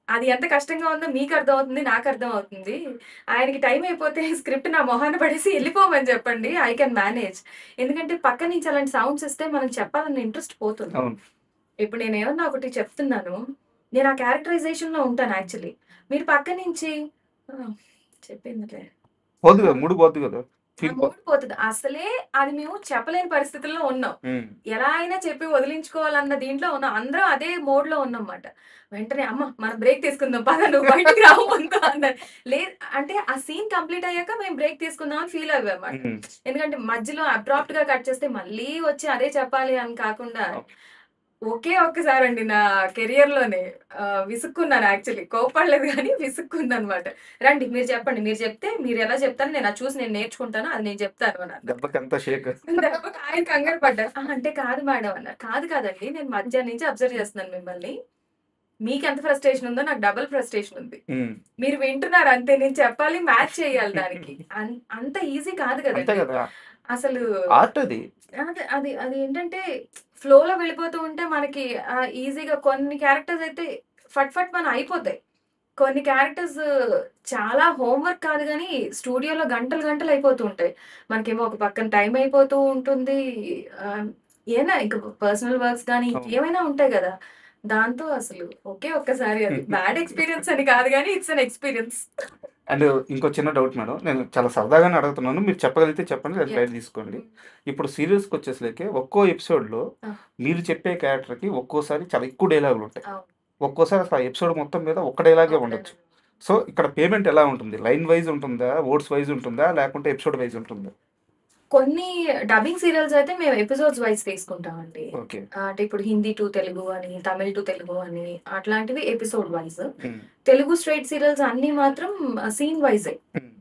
అది ఎంత కష్టంగా ఉందో మీకు అర్థమవుతుంది. నాకు అర్థమవుతుంది. ఆయనకి టైం అయిపోతే స్క్రిప్ట్ నా మొహాన పడేసి ఎళ్ళిపోమని చెప్పండి. I can manage." ఎందుకంటే పక్క నుంచి అలాంటి సౌండ్స్ ఇస్తే మనం చెప్పాలన్న ఇంట్రెస్ట్ పోతుంది. అవును. ఇప్పుడు నేనేమన్నా ఒకటి చెప్తున్నాను. నేను ఆ క్యారెక్టరైజేషన్‌లో ఉంటాను యాక్చువల్లీ. మీరు పక్క నుంచి ఆ! చెప్పిందిలే. పోద్ది ఆ! గదా! మూడ్ పోద్ది గదా! ఆ ఫీల్ మూడ్ పోతది. అసలే అది మేము చెప్పలేని పరిస్థితుల్లో ఉన్నాం. హ్మ్. ఎలా అయినా చెప్పి వదిలించుకోవాలన్న దీంట్లో ఉన్నాం. అందరం అదే మోడ్‌లో ఉన్నాంమాట. వెంటనే "అమ్మ మనం బ్రేక్ తీసుకుందాం. పద నువ్వు బయటికి రా ముందు" అన్నారు. అంటే ఆ సీన్ కంప్లీట్ అయ్యాక మేము బ్రేక్ తీసుకుందాం అని ఫీల్ అయ్యామమాట. హ్మ్. ఎందుకంటే మధ్యలో అబ్రాప్ట్‌గా కట్ చేస్తే మళ్ళీ వచ్చి అదే చెప్పాలి అని కాకుండా అవును. ఒకే ఒక్కసారండి నా కెరియర్‌లోనే విసుక్కున్నాను యాక్చువల్లీ. కోప్పడలేదు గానీ విసుక్కుందనమాట. "రండి మీరు చెప్పండి. మీరు చెప్తే మీరెలా చెప్తారో నేను అది చూసి నేను నేర్చుకుంటాను. అది నేను చెప్తాను" అని అన్నా. దెబ్బకంతా షేక్. దెబ్బకి ఆయన కంగారు పడ్డారు. అంటే కాదు మేడం అన్నారు. కాదు కాదండి నేను మధ్యాహ్నం నుంచి అబ్జర్వ్ చేస్తున్నాను మిమ్మల్ని. మీకెంత ఫ్రస్ట్రేషన్ ఉందో నాకు డబుల్ ఫ్రస్ట్రేషన్ ఉంది. హ్మ్. మీరు వింటున్నారు అంతే. నేను చెప్పాలి మ్యాచ్ చేయాలి దానికి. అంత ఈజీ కాదు అంతే కదండీ! గదా! అసలు ఆర్ట్ అది. అది అది అది ఏంటంటే ఫ్లోలో వెళ్ళిపోతూ ఉంటే మనకి ఈజీగా కొన్ని క్యారెక్టర్స్ అయితే ఫట్ ఫట్ మన అయిపోతాయి. కొన్ని క్యారెక్టర్స్ చాలా హోంవర్క్ కాదు గానీ, స్టూడియోలో గంటలు గంటలు అయిపోతూ ఉంటాయి. మనకేమో ఒక పక్కన టైం అయిపోతూ ఉంటుంది. ఆహ్, ఏనా ఇంక పర్సనల్ వర్క్స్ గానీ, అవును. ఏమైనా ఉంటాయి గదా! దాంతో అసలు ఒకే ఒక్కసారి అది బ్యాడ్ ఎక్స్‌పీరియన్స్ అని కాదు గానీ, ఇట్స్ ఎన్ ఎక్స్‌పీరియన్స్. అండ్ ఇంకో చిన్న డౌట్ మేడం. నేను చాలా సరదాగానే అడుగుతున్నాను. మీరు చెప్పగలిగితే చెప్పండి. లేదా యాహ్! లైట్ తీసుకోండి. ఇప్పుడు సీరియల్స్‌కొచ్చేసరికి ఒక్కో ఎపిసోడ్‌లో ఆ! మీరు చెప్పే క్యారెక్టర్‌కి ఒక్కోసారి చాలా ఎక్కువ డైలాగులుంటాయి. అవును. ఒక్కోసారి అసలు ఆ ఎపిసోడ్ మొత్తం మీద ఒక్క డైలాగే ఉండొచ్చు. ఒకటేనండి. సో, ఇక్కడ పేమెంట్ ఎలా ఉంటుంది? లైన్ వైస్ ఉంటుందా? వర్డ్స్ వైస్ ఉంటుందా? లేకుంటే ఎపిసోడ్ వైస్ ఉంటుందా? కొన్ని డబ్బింగ్ సీరియల్స్ అయితే మేము ఎపిసోడ్స్ వైస్ తీసుకుంటామండి. ఓకే. అంటే ఇప్పుడు హిందీ టు తెలుగు అని, తమిళ్ టు తెలుగు అని అట్లాంటివి ఎపిసోడ్ వైస్. హ్మ్. తెలుగు స్ట్రెయిట్ సీరియల్స్ అన్నీ మాత్రం సీన్ వైజే. హ్మ్.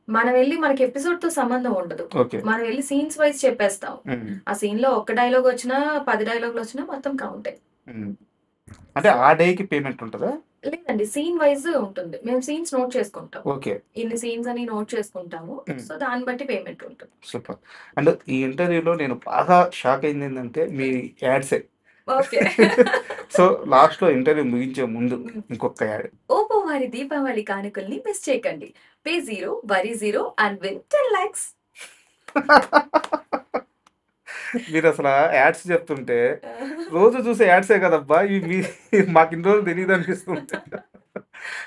మనం వెళ్లి మనకి ఎపిసోడ్‌తో సంబంధం ఉండదు. ఓకే. మనం వెళ్లి సీన్స్ వైస్ చెప్పేస్తాం. హ్మ్. ఆ సీన్‌లో ఒక్క డైలాగ్ వచ్చినా, 10 డైలాగులొచ్చినా మొత్తం కౌంటే. హ్మ్. అంటే ఆ డేకి పేమెంట్ ఉంటదా? లేదండి. సీన్ వైస్ ఉంటుంది. మేము సీన్స్ నోట్ చేసుకుంటాం. ఓకే. ఇన్ని సీన్స్ అని నోట్ చేసుకుంటాము. హ్మ్. సో, దాన్ని బట్టి పేమెంట్ ఉంటుంది. సూపర్. అండ్ ఈ ఇంటర్వ్యూలో నేను బాగా షాక్ అయిందేంటంటే మీ యాడ్సే. ఓకే. సో, లాస్ట్‌లో ఇంటర్వ్యూ ముగించే ముందు హ్మ్. ఇంకొక యాడ్. ఓపో వారి దీపావళి కానుకల్ని మిస్ చేయకండి. Pay 0, worry 0 and win 10 lakhs. మీరసల యాడ్స్ చెప్తుంటే రోజు చూసే యాడ్సే కదబ్బా! ఇవి మాకిన్ని రోజులు తెలీదనిపిస్తుంది.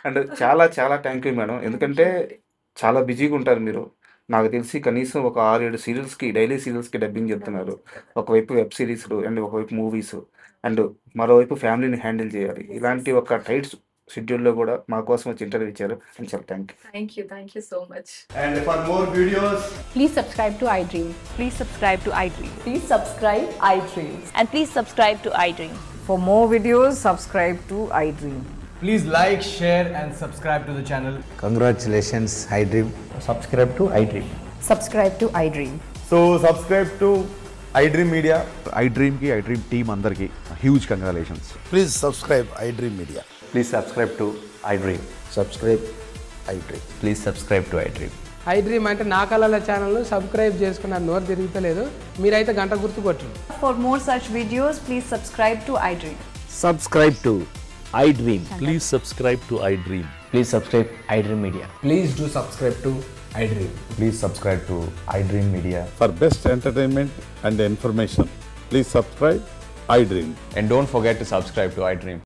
అండ్ చాలా చాలా థ్యాంక్ యూ మేడం. థాంక్ ఎందుకంటే యూ అండి. చాలా బిజీగా ఉంటారు మీరు. నాకు తెలిసి కనీసం ఒక 6, 7 సీరియల్స్‌కి డైలీ సీరియల్స్‌కి డబ్బింగ్ చెప్తున్నారు. ఒకవైపు వెబ్ సీరీస్‌లు అండ్ ఒకవైపు మూవీస్ అండ్ మరోవైపు ఫ్యామిలీని హ్యాండిల్ చేయాలి. ఇలాంటి ఒక టైట్ షెడ్యూల్‌లో కూడా మా కోసం వచ్చి ఇంటర్వ్యూ ఇచ్చారు. అండ్ చాలా thank you. Thank you so much. And for more videos, Please subscribe to iDream. Please subscribe to iDream. Please subscribe iDream. And please subscribe to iDream. For more videos, subscribe to iDream. please like, share, and subscribe to the channel. Congratulations, iDream. Subscribe to iDream. Subscribe to iDream. So subscribe to iDream Media. iDream team అందరికి huge congratulations. Please subscribe iDream Media. Please subscribe to iDream. Subscribe iDream. Please subscribe to iDream. iDream అంటే నా కళల ఛానల్ను subscribe చేసుకున్న నోరు తిరుగుతలేదు. మీరైతే గంట గుర్తు కొట్టండి. For more such videos, please subscribe to iDream. Subscribe to iDream. Please subscribe to iDream. Please subscribe iDream Media. Please do subscribe to iDream. Please subscribe to iDream Media. For best entertainment and information, please subscribe iDream. And don't forget to subscribe to iDream.